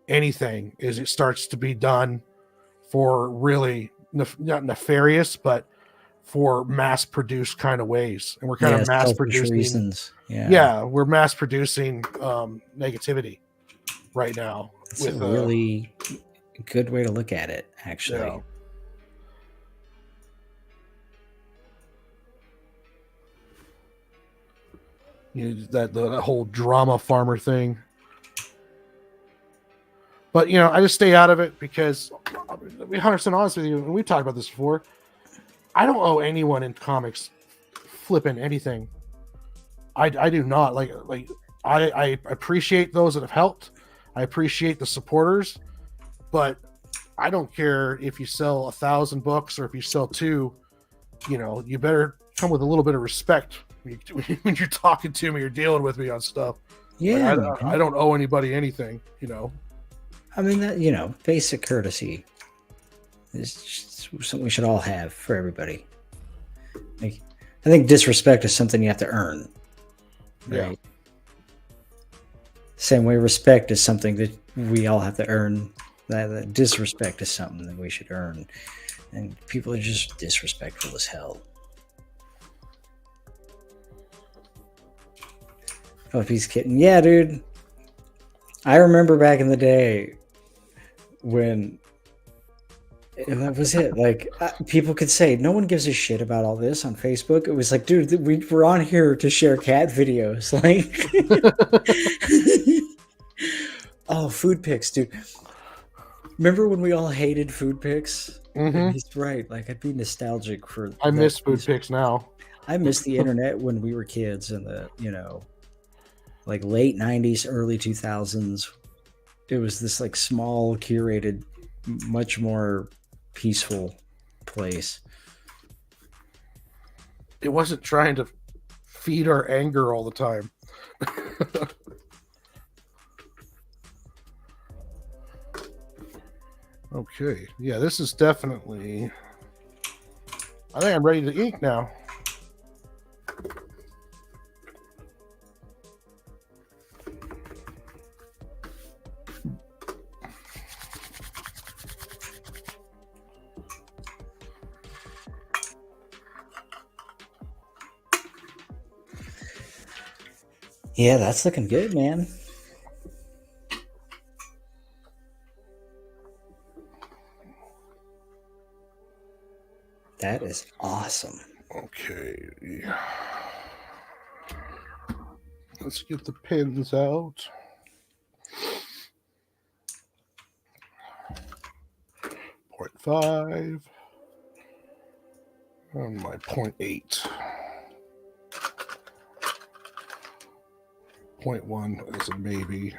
anything, is it starts to be done for really not nefarious, but for mass produced kind of ways. And we're kind of mass producing reasons. We're mass producing negativity right now. It's a really good way to look at it, actually. Yeah. That whole drama farmer thing. But I just stay out of it because, I'll be 100% honest with you, and we've talked about this before, I don't owe anyone in comics flipping anything. I do not. Like I appreciate those that have helped. I appreciate the supporters, but I don't care if you sell 1,000 books or if you sell 2. You better come with a little bit of respect when you're talking to me or dealing with me on stuff. Yeah, like, I don't owe anybody anything. I mean, that basic courtesy is just something we should all have for everybody. Like, I think disrespect is something you have to earn. Right? Yeah. Same way respect is something that we all have to earn. That disrespect is something that we should earn. And people are just disrespectful as hell. Oh, if he's kidding. Yeah, dude. I remember back in the day when that was it. Like, people could say, no one gives a shit about all this on Facebook. It was like, dude, we're on here to share cat videos. Like, oh, food pics, dude. Remember when we all hated food pics? Mm-hmm. He's right. Like, I'd be nostalgic for. I miss food pics now. I miss the internet when we were kids in the, like late 90s, early 2000s. It was this like small, curated, much more peaceful place. It wasn't trying to feed our anger all the time. Okay. Yeah, this is definitely... I think I'm ready to ink now. Yeah, that's looking good, man. That is awesome. Okay. Let's get the pins out. .5 and my .8. 0.1 as a maybe.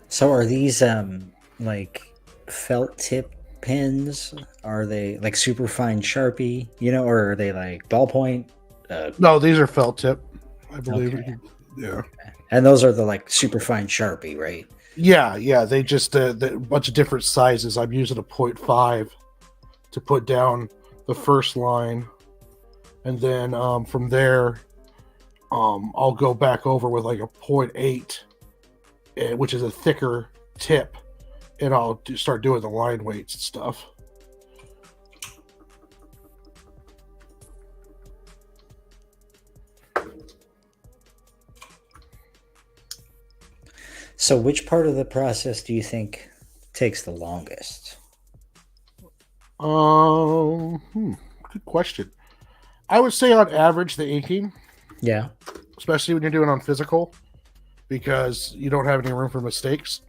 So are these like felt tip pens? Are they like super fine Sharpie, or are they like ballpoint? No, these are felt tip, I believe. Okay. Yeah. And those are the like super fine Sharpie, right? Yeah. They just a bunch of different sizes. I'm using a 0.5 to put down the first line, and then from there, I'll go back over with like a 0.8, which is a thicker tip, and I'll start doing the line weights and stuff. So which part of the process do you think takes the longest? Good question. I would say on average the inking, Yeah. especially when you're doing on physical, because you don't have any room for mistakes.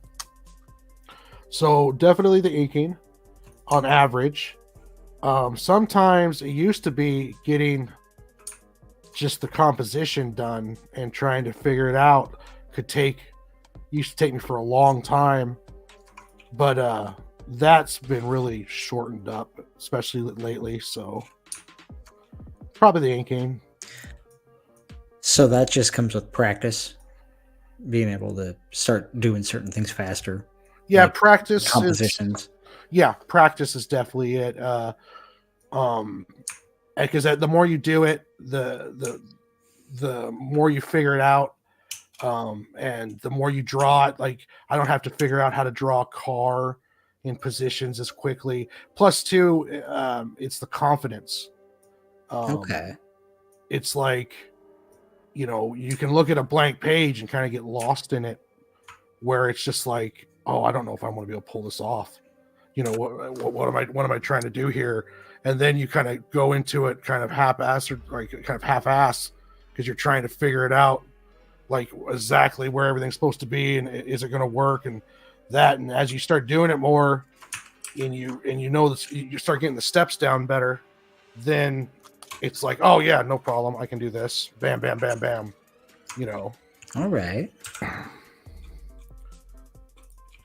So definitely the inking on average. Sometimes it used to be getting just the composition done and trying to figure it out used to take me for a long time, but that's been really shortened up, especially lately. So probably the inking. So that just comes with practice, being able to start doing certain things faster. Yeah, like practice compositions. practice is definitely it. Because the more you do it, the more you figure it out, and the more you draw it. Like, I don't have to figure out how to draw a car in positions as quickly. Plus, too, it's the confidence. Okay. It's like, you can look at a blank page and kind of get lost in it, where it's just like, oh, I don't know if I'm going to be able to pull this off. What am I trying to do here? And then you kind of go into it kind of half-ass, or like kind of half-ass, because you're trying to figure it out, like exactly where everything's supposed to be, and is it going to work, and that. And as you start doing it more, and you start getting the steps down better, then it's like, oh yeah, no problem, I can do this. Bam, bam, bam, bam. All right.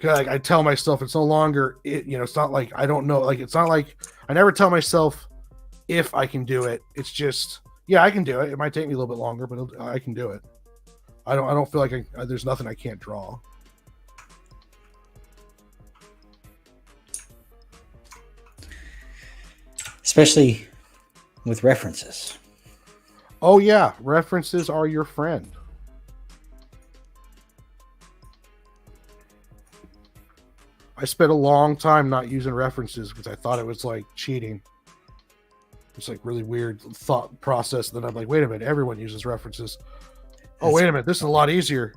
Like, I tell myself it's no longer it's not like I don't know, like, it's not like I never tell myself if I can do it. It's just, yeah, I can do it. It might take me a little bit longer, but I can do it. I don't feel like there's nothing I can't draw. Especially with references. Oh yeah, references are your friend. I spent a long time not using references because I thought it was like cheating. It's like really weird thought process. Then I'm like, wait a minute, everyone uses references. Oh, wait a minute, this is a lot easier.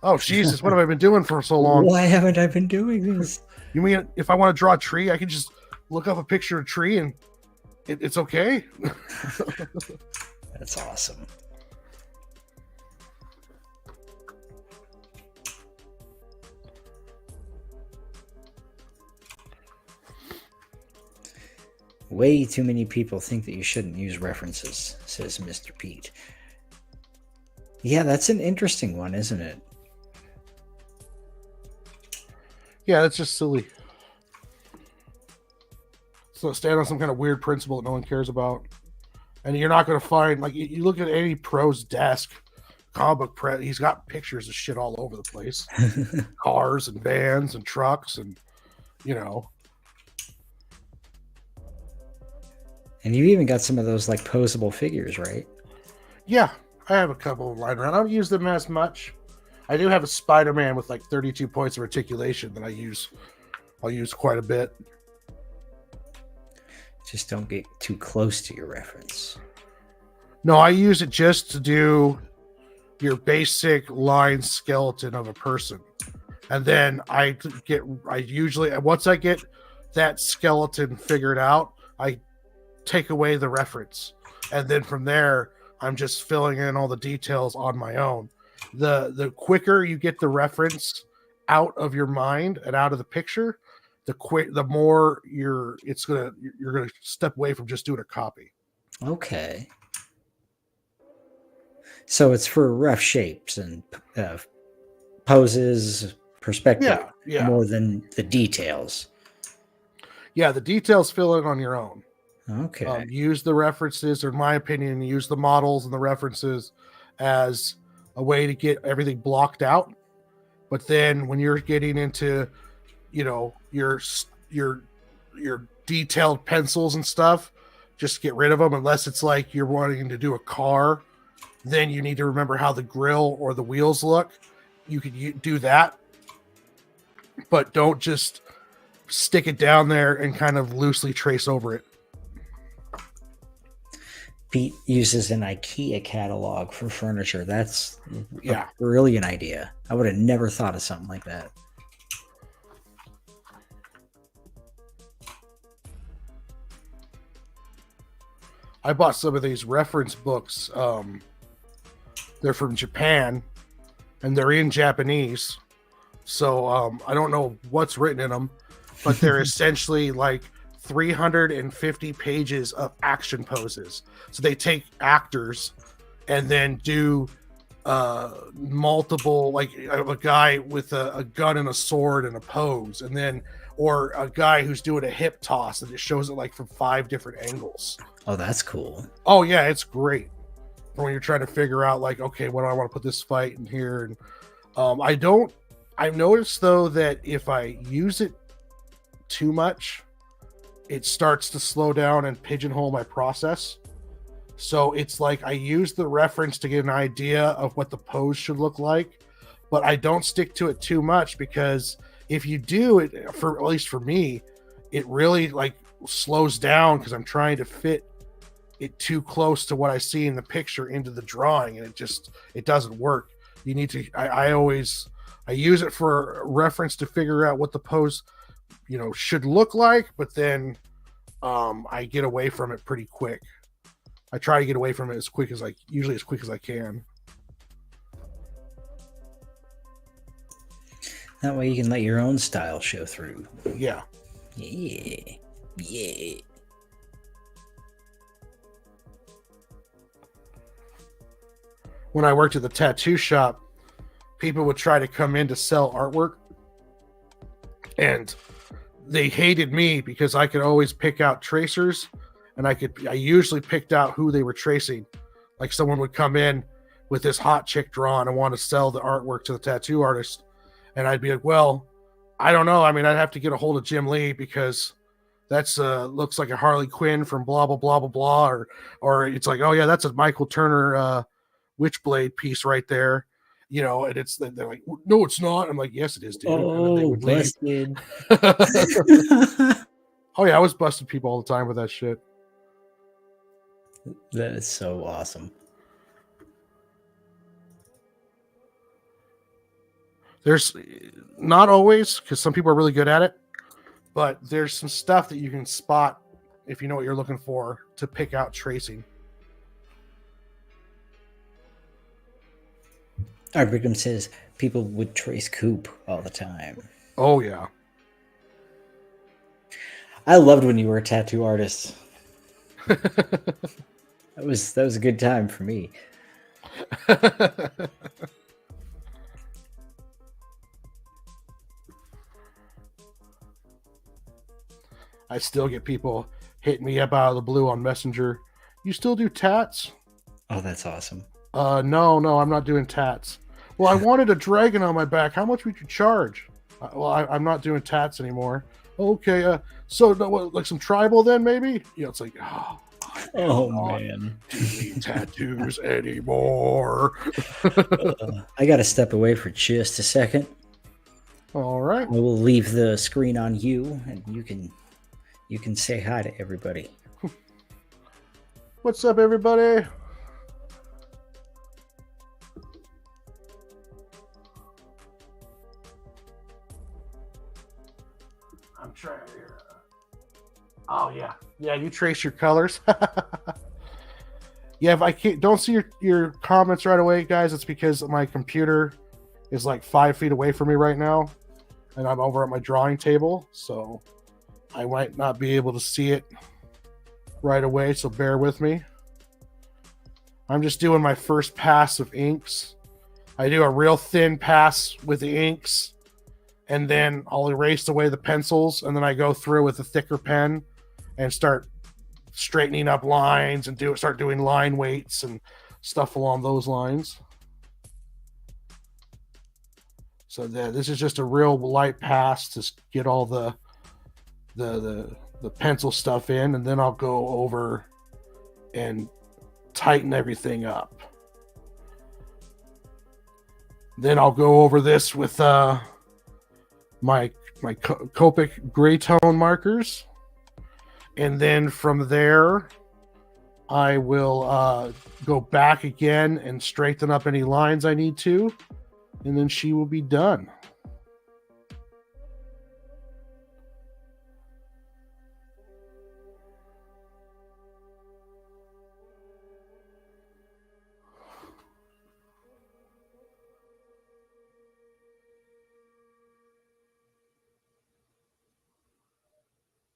Oh, Jesus, what have I been doing for so long? Why haven't I been doing this? You mean if I want to draw a tree, I can just look up a picture of a tree and it's okay? That's awesome. Way too many people think that you shouldn't use references, says Mr. Pete. Yeah, that's an interesting one, isn't it? Yeah, that's just silly. So stand on some kind of weird principle that no one cares about. And you're not going to find, like, you look at any pro's desk, comic book press, he's got pictures of shit all over the place. Cars and vans and trucks and, you know. And you even got some of those like posable figures, right? Yeah, I have a couple lying around. I don't use them as much. I do have a Spider-Man with like 32 points of articulation that I'll use quite a bit. Just don't get too close to your reference. No, I use it just to do your basic line skeleton of a person. And then once I get that skeleton figured out, I take away the reference. And then from there, I'm just filling in all the details on my own. The quicker you get the reference out of your mind and out of the picture, the more you're gonna step away from just doing a copy. Okay. So it's for rough shapes and poses, perspective, Yeah. more than the details. Yeah, the details fill in on your own. Okay. Use the references, or in my opinion, use the models and the references as a way to get everything blocked out. But then when you're getting into, your detailed pencils and stuff, just get rid of them unless it's like you're wanting to do a car. Then you need to remember how the grill or the wheels look. You could do that, but don't just stick it down there and kind of loosely trace over it. Pete uses an IKEA catalog for furniture. That's a brilliant idea. I would have never thought of something like that. I bought some of these reference books. They're from Japan, and they're in Japanese. So I don't know what's written in them, but they're essentially like 350 pages of action poses. So they take actors and then do multiple, like a guy with a gun and a sword and a pose, and then or a guy who's doing a hip toss, and it shows it like from 5 different angles. Oh, that's cool. Oh yeah, it's great for when you're trying to figure out like, okay, what do I want to put this fight in here? And I've noticed though that if I use it too much, it starts to slow down and pigeonhole my process. So it's like I use the reference to get an idea of what the pose should look like, but I don't stick to it too much, because if you do it, at least for me, it really like slows down because I'm trying to fit it too close to what I see in the picture into the drawing, and it doesn't work. You need to, I use it for reference to figure out what the pose, should look like, but then I get away from it pretty quick. I try to get away from it as quick as I can. That way you can let your own style show through. Yeah. Yeah. When I worked at the tattoo shop, people would try to come in to sell artwork, and they hated me because I could always pick out tracers, and I usually picked out who they were tracing. Like someone would come in with this hot chick drawn and want to sell the artwork to the tattoo artist, and I'd be like, well, I don't know. I mean, I'd have to get a hold of Jim Lee, because that's looks like a Harley Quinn from blah blah blah blah blah, or it's like, oh yeah, that's a Michael Turner Witchblade piece right there, and they're like, no, it's not. I'm like, yes, it is, dude. Oh, busted. Oh yeah, I was busting people all the time with that shit. That is so awesome. There's not always, because some people are really good at it, but there's some stuff that you can spot if you know what you're looking for to pick out tracing. Our victim says people would trace Coop all the time. Oh yeah. I loved when you were a tattoo artist. That was a good time for me. I still get people hitting me up out of the blue on Messenger. You still do tats? Oh, that's awesome. No, I'm not doing tats. Well, I wanted a dragon on my back. How much would you charge? I'm not doing tats anymore. Okay, so what, like some tribal then maybe? It's like, oh, Oh man, do tattoos anymore. I got to step away for just a second. All right. I will leave the screen on you, and you can say hi to everybody. What's up, everybody? I'm trying here. Oh yeah, you trace your colors. Yeah, if I don't see your comments right away, guys, it's because my computer is like 5 feet away from me right now, and I'm over at my drawing table, so I might not be able to see it right away, so bear with me. I'm just doing my first pass of inks. I do a real thin pass with the inks, and then I'll erase away the pencils, and then I go through with a thicker pen and start straightening up lines and start doing line weights and stuff along those lines. So this is just a real light pass to get all the pencil stuff in, and then I'll go over and tighten everything up. Then I'll go over this with my Copic gray tone markers, and then from there I will go back again and straighten up any lines I need to, and then she will be done.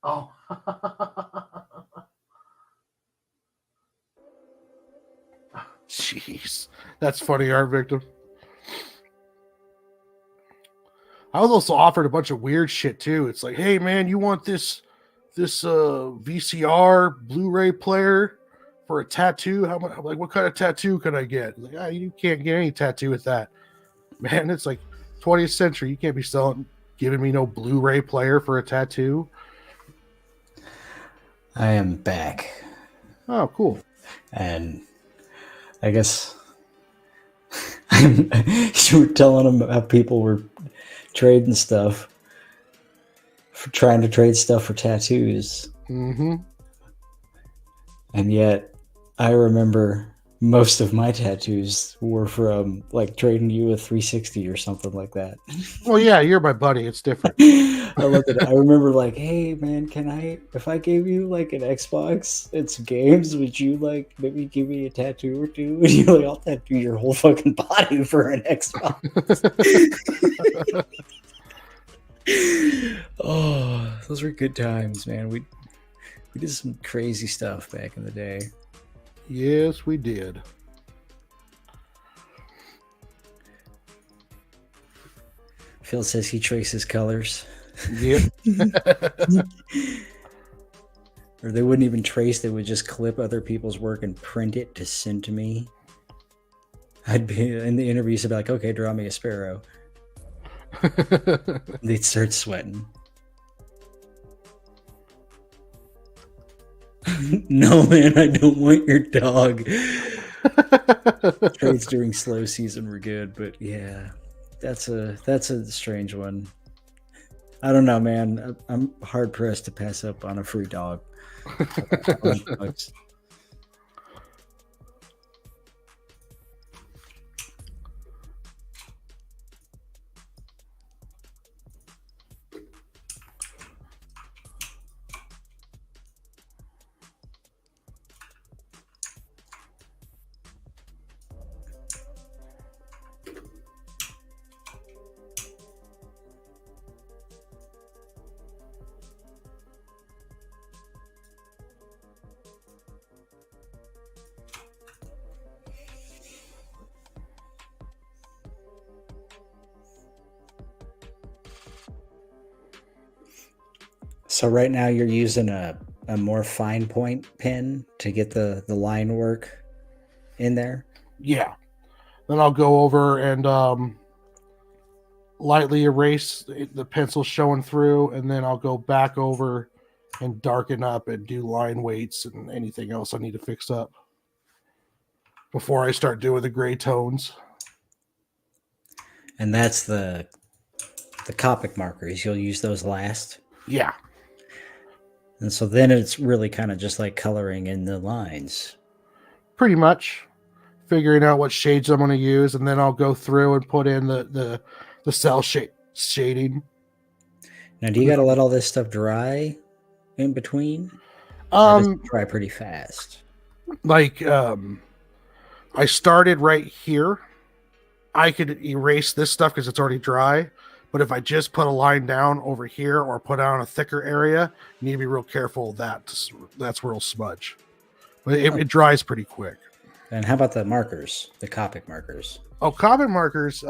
Oh. Jeez. That's funny, Art Victim. I was also offered a bunch of weird shit too. It's like, hey man, you want this VCR Blu-ray player for a tattoo? How much? Like, what kind of tattoo can I get? Like, you can't get any tattoo with that, man. It's like 20th century. You can't be giving me no Blu-ray player for a tattoo. I am back. Oh, cool. And I guess you were telling them how people were trading stuff, trying to trade stuff for tattoos. Mm-hmm. And yet, I remember most of my tattoos were from like trading you a 360 or something like that. Well, yeah, you're my buddy. It's different. I love it. I remember like, hey man, if I gave you like an Xbox and some games, would you like maybe give me a tattoo or two? And you're like, I'll tattoo your whole fucking body for an Xbox. Oh, those were good times, man. We did some crazy stuff back in the day. Yes, we did. Phil says he traces colors. Yep. Or they wouldn't even trace, they would just clip other people's work and print it to send to me. I'd be in the interviews, I'd be like, okay, draw me a sparrow. They'd start sweating. No, man, I don't want your dog. Trades during slow season were good, but yeah, that's a strange one. I don't know, man. I'm hard pressed to pass up on a free dog. So right now you're using a more fine point pen to get the line work in there. Yeah. Then I'll go over and lightly erase the pencil showing through, and then I'll go back over and darken up and do line weights and anything else I need to fix up before I start doing the gray tones. And that's the Copic markers. You'll use those last. Yeah. And so then it's really kind of just like coloring in the lines. Pretty much. Figuring out what shades I'm going to use, and then I'll go through and put in the cell shading. Now, do you got to let all this stuff dry in between? Or does it dry pretty fast? Like, I started right here. I could erase this stuff because it's already dry. But if I just put a line down over here or put on a thicker area, you need to be real careful. That's where it'll smudge. But it dries pretty quick. And how about the markers, the Copic markers? Oh, Copic markers.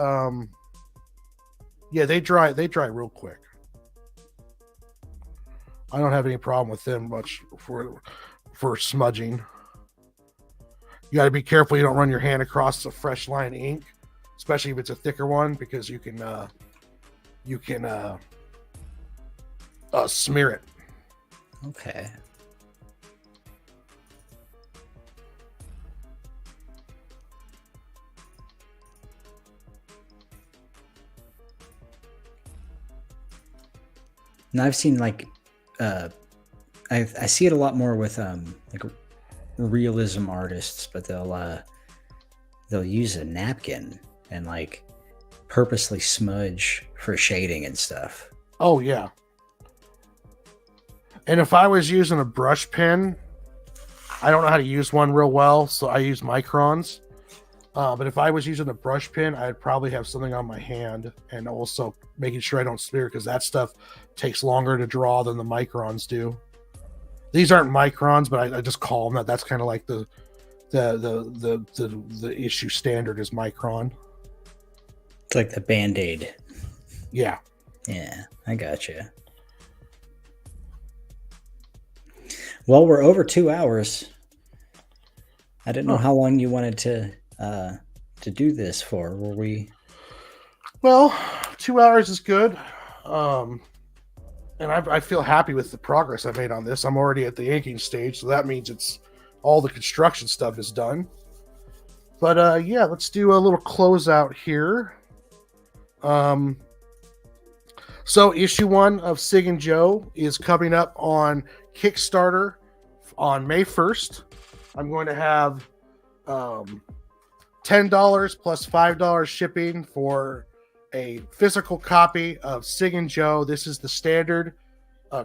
Yeah, they dry real quick. I don't have any problem with them much for smudging. You got to be careful you don't run your hand across a fresh line ink, especially if it's a thicker one, because you can smear it. Okay. And I've seen like, I see it a lot more with like realism artists, but they'll use a napkin and like purposely smudge for shading and stuff. Oh yeah. And if I was using a brush pen, I don't know how to use one real well, so I use microns. But if I was using a brush pen, I'd probably have something on my hand, and also making sure I don't smear, because that stuff takes longer to draw than the microns do. These aren't microns, but I just call them that. That's kind of like the issue standard is micron. It's like the Band-Aid. Yeah. Yeah, I gotcha. Well, we're over 2 hours. I didn't know how long you wanted to do this for. Were we? Well, 2 hours is good. And I feel happy with the progress I made on this. I'm already at the inking stage, so that means it's all the construction stuff is done. But yeah, let's do a little closeout here. So issue 1 of Sig and Joe is coming up on Kickstarter on May 1st. I'm going to have $10 plus $5 shipping for a physical copy of Sig and Joe. This is the standard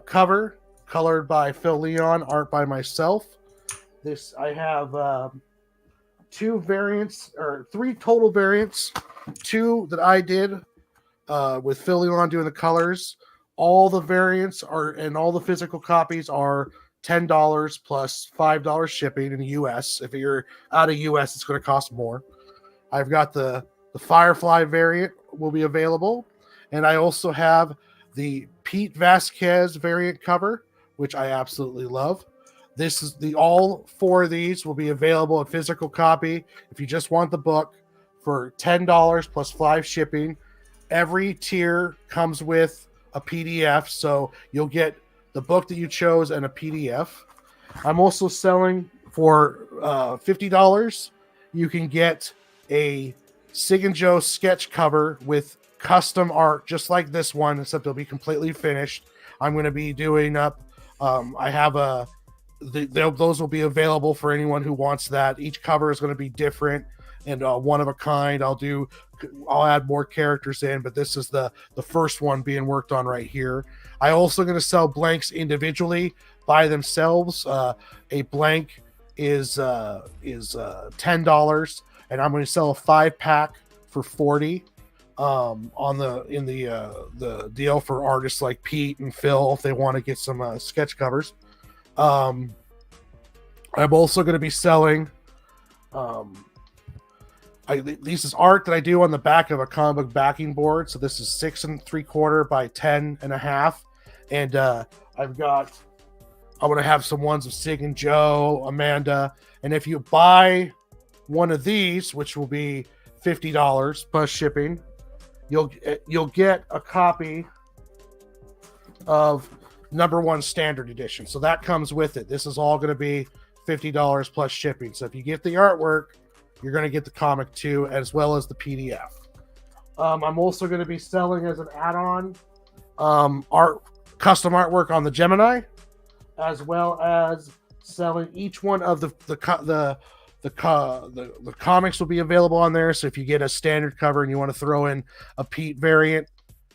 cover, colored by Phil Leon, art by myself. This I have 2 variants, or 3 total variants. 2 that I did with Phil Leon doing the colors. All the variants are, and all the physical copies are $10 plus $5 shipping in the US. If you're out of US, it's going to cost more. I've got the Firefly variant will be available, and I also have the Pete Vasquez variant cover, which I absolutely love. This is all 4 of these will be available in physical copy if you just want the book for $10 plus 5 shipping. Every tier comes with a PDF, so you'll get the book that you chose and a PDF. I'm also selling for $50. You can get a Sig and Joe sketch cover with custom art, just like this one, except it'll be completely finished. I'm going to be doing up. I have those will be available for anyone who wants that. Each cover is going to be different and one of a kind. I'll add more characters in, but this is the first one being worked on right here. I also going to sell blanks individually by themselves. A blank is $10, and I'm going to sell a 5-pack for $40 in the deal for artists like Pete and Phil if they want to get some sketch covers. I'm also going to be selling. This is art that I do on the back of a comic book backing board. So this is 6 3/4 by 10 1/2. And I'm going to have some ones of Sig and Joe, Amanda. And if you buy one of these, which will be $50 plus shipping, you'll get a copy of number 1 standard edition. So that comes with it. This is all going to be $50 plus shipping. So if you get the artwork, you're going to get the comic too, as well as the PDF. I'm also going to be selling as an add-on custom artwork on the Gemini, as well as selling each one of the comics will be available on there. So if you get a standard cover and you want to throw in a Pete variant,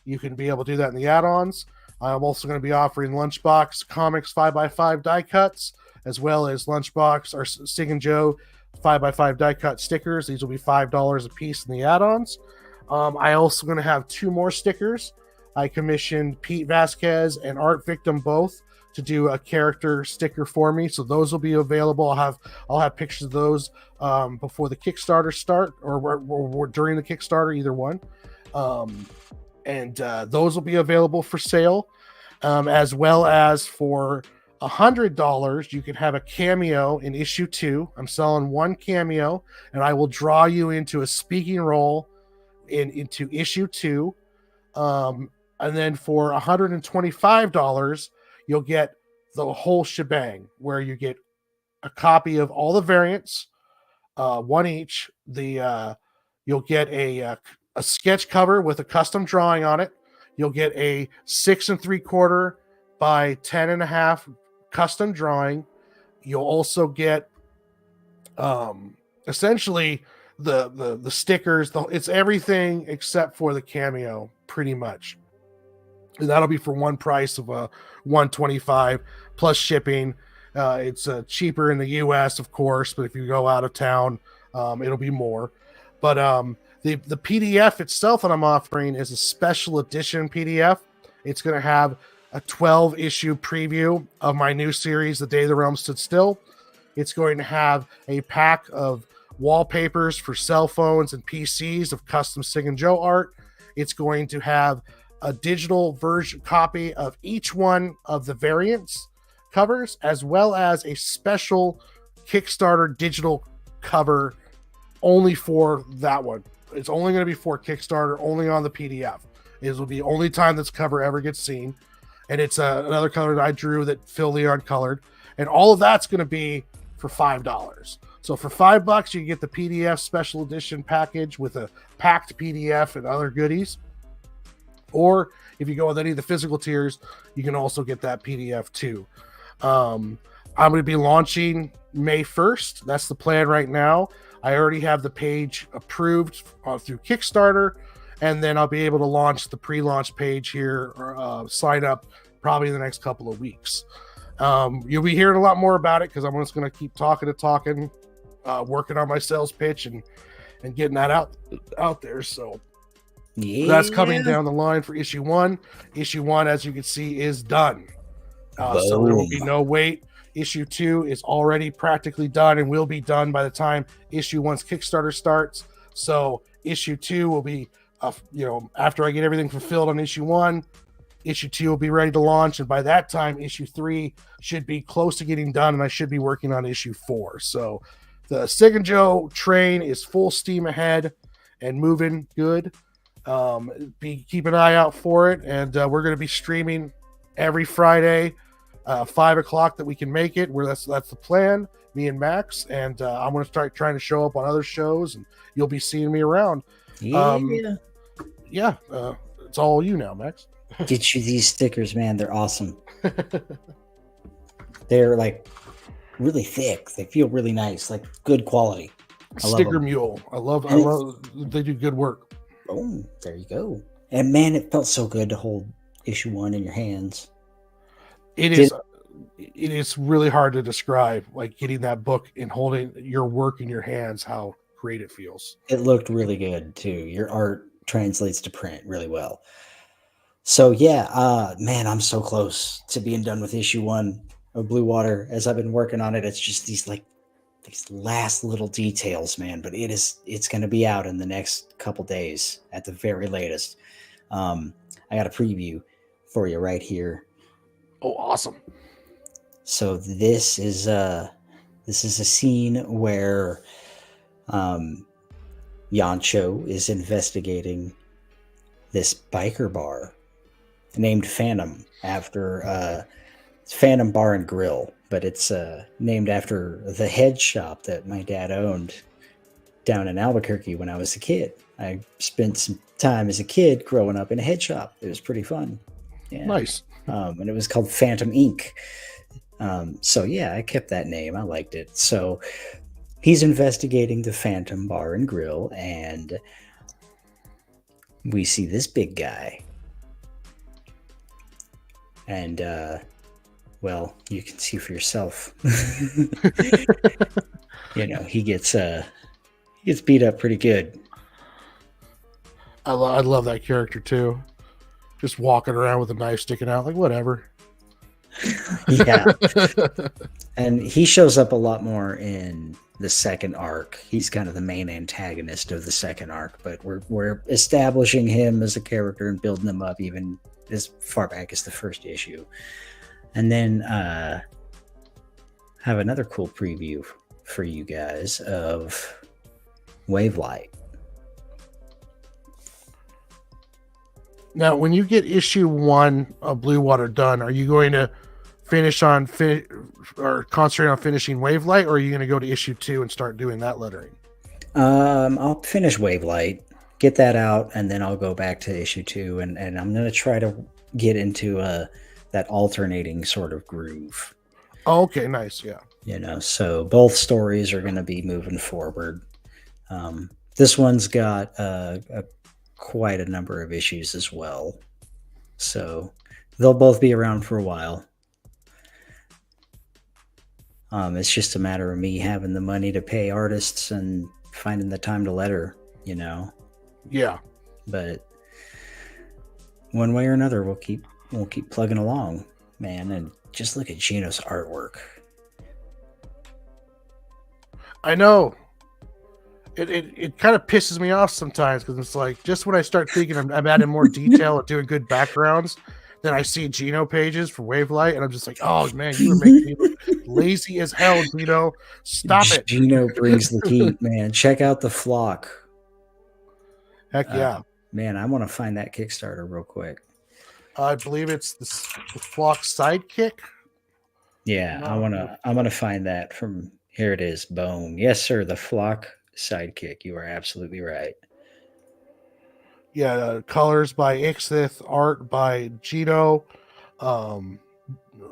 you can be able to do that in the add-ons. I'm also going to be offering Lunchbox Comics 5x5 die cuts, as well as Lunchbox or Sig and Joe 5x5 die cut stickers. These will be $5 a piece in the add-ons. I also going to have 2 more stickers. I commissioned Pete Vasquez and Art Victim both to do a character sticker for me, so those will be available. I'll have pictures of those before the Kickstarter start or during the Kickstarter, either one. And those will be available for sale, as well as for $100 you can have a cameo in issue 2. I'm selling 1 cameo, and I will draw you into a speaking role into issue 2. And then for $125 you'll get the whole shebang, where you get a copy of all the variants, 1 each. You'll get a sketch cover with a custom drawing on it. You'll get a 6 3/4 by 10.5 custom drawing. You'll also get essentially the stickers. It's everything except for the cameo, pretty much. And that'll be for one price of $125 plus shipping. It's cheaper in the US, of course, but if you go out of town, it'll be more. But the PDF itself that I'm offering is a special edition PDF. It's going to have a 12-issue preview of my new series, The Day the Realm Stood Still. It's going to have a pack of wallpapers for cell phones and PCs of custom Sig and Joe art. It's going to have a digital version copy of each one of the variants covers, as well as a special Kickstarter digital cover only for that one. It's only going to be for Kickstarter, only on the PDF. It will be the only time this cover ever gets seen. And it's another color that I drew that Phil Leon colored. And all of that's going to be for $5. So for $5, you get the PDF special edition package with a packed PDF and other goodies. Or if you go with any of the physical tiers, you can also get that PDF too. I'm going to be launching May 1st. That's the plan right now. I already have the page approved through Kickstarter, and then I'll be able to launch the pre-launch page here, sign up probably in the next couple of weeks. You'll be hearing a lot more about it because I'm just going to keep talking, working on my sales pitch and getting that out there. So yeah, that's coming down the line for issue 1. Issue 1, as you can see, is done. So there will be no wait. Issue 2 is already practically done and will be done by the time issue 1's Kickstarter starts. So issue 2 will be, after I get everything fulfilled on issue 1, issue 2 will be ready to launch. And by that time, issue 3 should be close to getting done, and I should be working on issue 4. So the Sig and Joe train is full steam ahead and moving good. Keep an eye out for it. And we're going to be streaming every Friday, 5 o'clock that we can make it. That's the plan, me and Maxx. And I'm going to start trying to show up on other shows, and you'll be seeing me around. It's all you now, Maxx. Get you these stickers, man. They're awesome. They're like really thick. They feel really nice, like good quality. Sticker Mule. I love they do good work. Oh, there you go. And man, it felt so good to hold issue 1 in your hands. It is really hard to describe, like getting that book and holding your work in your hands, how great it feels. It looked really good too. Your art translates to print really well. So yeah, man, I'm so close to being done with issue 1 of Blue Water. As I've been working on it, it's just these last little details, man. But it's going to be out in the next couple days at the very latest. I got a preview for you right here. Oh, awesome. So this is a scene where Yancho is investigating this biker bar named Phantom after Phantom Bar and Grill, but it's named after the head shop that my dad owned down in Albuquerque when I was a kid. I spent some time as a kid growing up in a head shop. It was pretty fun. Yeah. Nice. And it was called Phantom Inc. So yeah, I kept that name. I liked it. So he's investigating the Phantom Bar and Grill, and we see this big guy. And well, you can see for yourself. You know, he gets beat up pretty good. I love that character too. Just walking around with a knife sticking out, like whatever. Yeah. And he shows up a lot more in the second arc. He's kind of the main antagonist of the second arc, but we're establishing him as a character and building him up even as far back as the first issue. And then have another cool preview for you guys of Wavelight. Now, when you get issue 1 of Blue Water done, are you going to finish on or concentrate on finishing Wavelight, or are you going to go to issue 2 and start doing that lettering? I'll finish Wavelight, get that out, and then I'll go back to issue 2, and I'm going to try to get into that alternating sort of groove. Oh, okay, nice, yeah. You know, so both stories are going to be moving forward. This one's got quite a number of issues as well, so they'll both be around for a while. It's just a matter of me having the money to pay artists and finding the time to letter, you know. Yeah. But one way or another, we'll keep plugging along, man. And just look at Gino's artwork. I know. It kind of pisses me off sometimes because it's like just when I start thinking I'm adding more detail and doing good backgrounds, then I see Gino pages for Wavelight, and I'm just like, oh man, you were making me look lazy as hell, Gino. Stop it. Gino brings the heat, man. Check out the Flock. Heck yeah. Man, I want to find that Kickstarter real quick. I believe it's the Flock Sidekick. Yeah, I want to find that from here. It is. Boom. Yes, sir. The Flock Sidekick. You are absolutely right. Yeah, colors by Ixith, art by Gino,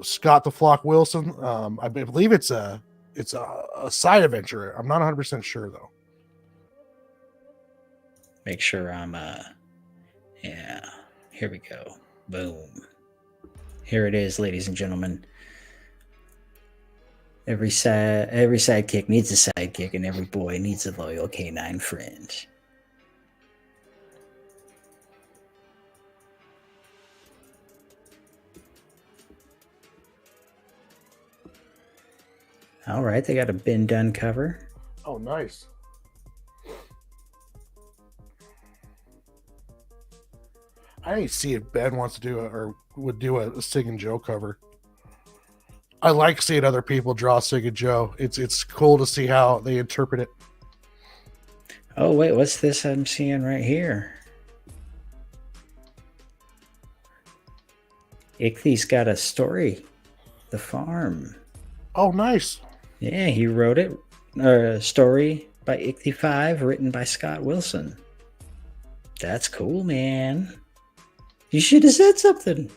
Scott the Flock Wilson. I believe it's a side adventure. I'm not 100% sure though. Make sure I'm yeah. Here we go. Boom. Here it is, ladies and gentlemen. Every sidekick needs a sidekick, and every boy needs a loyal canine friend. All right, they got a been done cover. Oh, nice. I didn't see if Ben wants to do or would do a Sig and Joe cover. I like seeing other people draw Sig and Joe. It's cool to see how they interpret it. Oh wait, what's this I'm seeing right here? Ichthy's got a story. The Farm. Oh, nice. Yeah, he wrote it. A story by Ichthy 5, written by Scott Wilson. That's cool, man. You should have said something.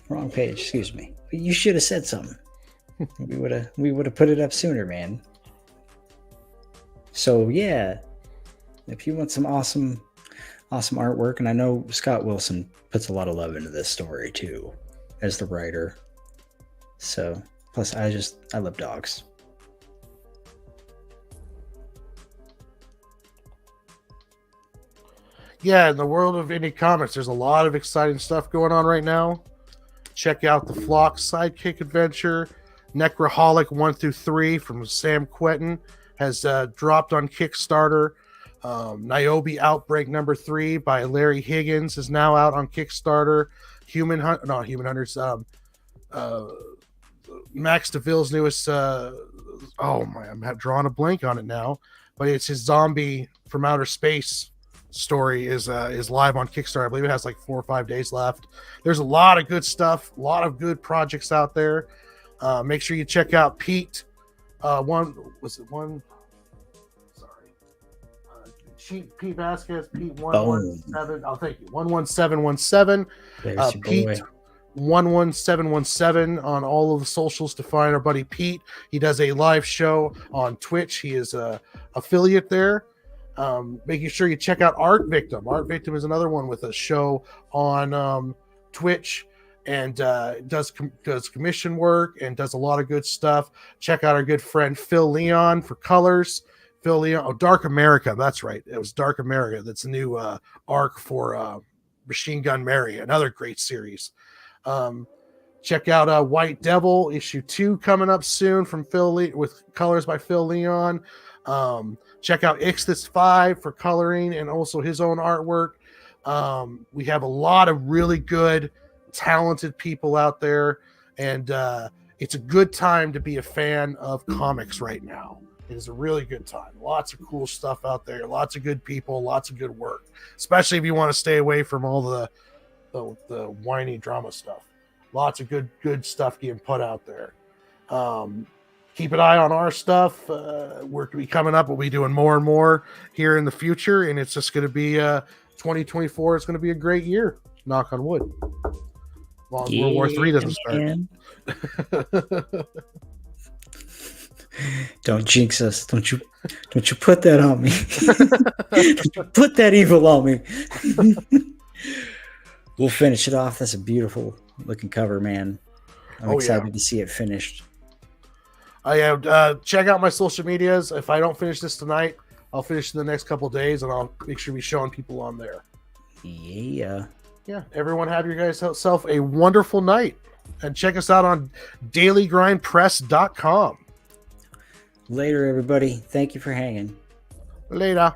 Wrong page, excuse me. You should have said something. we would have put it up sooner, man. So yeah, if you want some awesome artwork, and I know Scott Wilson puts a lot of love into this story too, as the writer. So plus I love dogs. Yeah, in the world of indie comics, there's a lot of exciting stuff going on right now. Check out the Flock Sidekick Adventure. Necroholic 1-3 from Sam Quentin has dropped on Kickstarter. Niobe Outbreak #3 by Larry Higgins is now out on Kickstarter. not Human Hunters. Max DeVille's newest. Oh my, I'm drawing a blank on it now, but it's his zombie from outer space story is live on Kickstarter. I believe it has like 4 or 5 days left. There's a lot of good stuff, a lot of good projects out there. Make sure you check out Pete. Pete Vasquez, Pete 117. Oh, thank you. 11717. Pete 11717 on all of the socials to find our buddy Pete. He does a live show on Twitch. He is a affiliate there. Making sure you check out Art Victim. Art Victim is another one with a show on Twitch and does commission work and does a lot of good stuff. Check out our good friend Phil Leon for colors. Phil Leon, Dark America. That's right. It was Dark America. That's a new arc for Machine Gun Mary. Another great series. Check out White Devil issue 2 coming up soon from with colors by Phil Leon. Check out Ixthus 5 for coloring and also his own artwork. We have a lot of really good, talented people out there, and it's a good time to be a fan of comics right now. It is a really good time. Lots of cool stuff out there. Lots of good people. Lots of good work. Especially if you want to stay away from all the whiny drama stuff. Lots of good stuff getting put out there. Keep an eye on our stuff. We're going to be coming up. We'll be doing more and more here in the future, and it's just going to be 2024. It's going to be a great year. Knock on wood. As long as World War III doesn't start. Don't jinx us. Don't you put that on me. Put that evil on me. We'll finish it off. That's a beautiful looking cover, man. I'm excited to see it finished. I have check out my social medias. If I don't finish this tonight, I'll finish in the next couple of days, and I'll make sure we're showing people on there. Yeah. Everyone have yourself a wonderful night, and check us out on dailygrindpress.com. Later, everybody. Thank you for hanging. Later.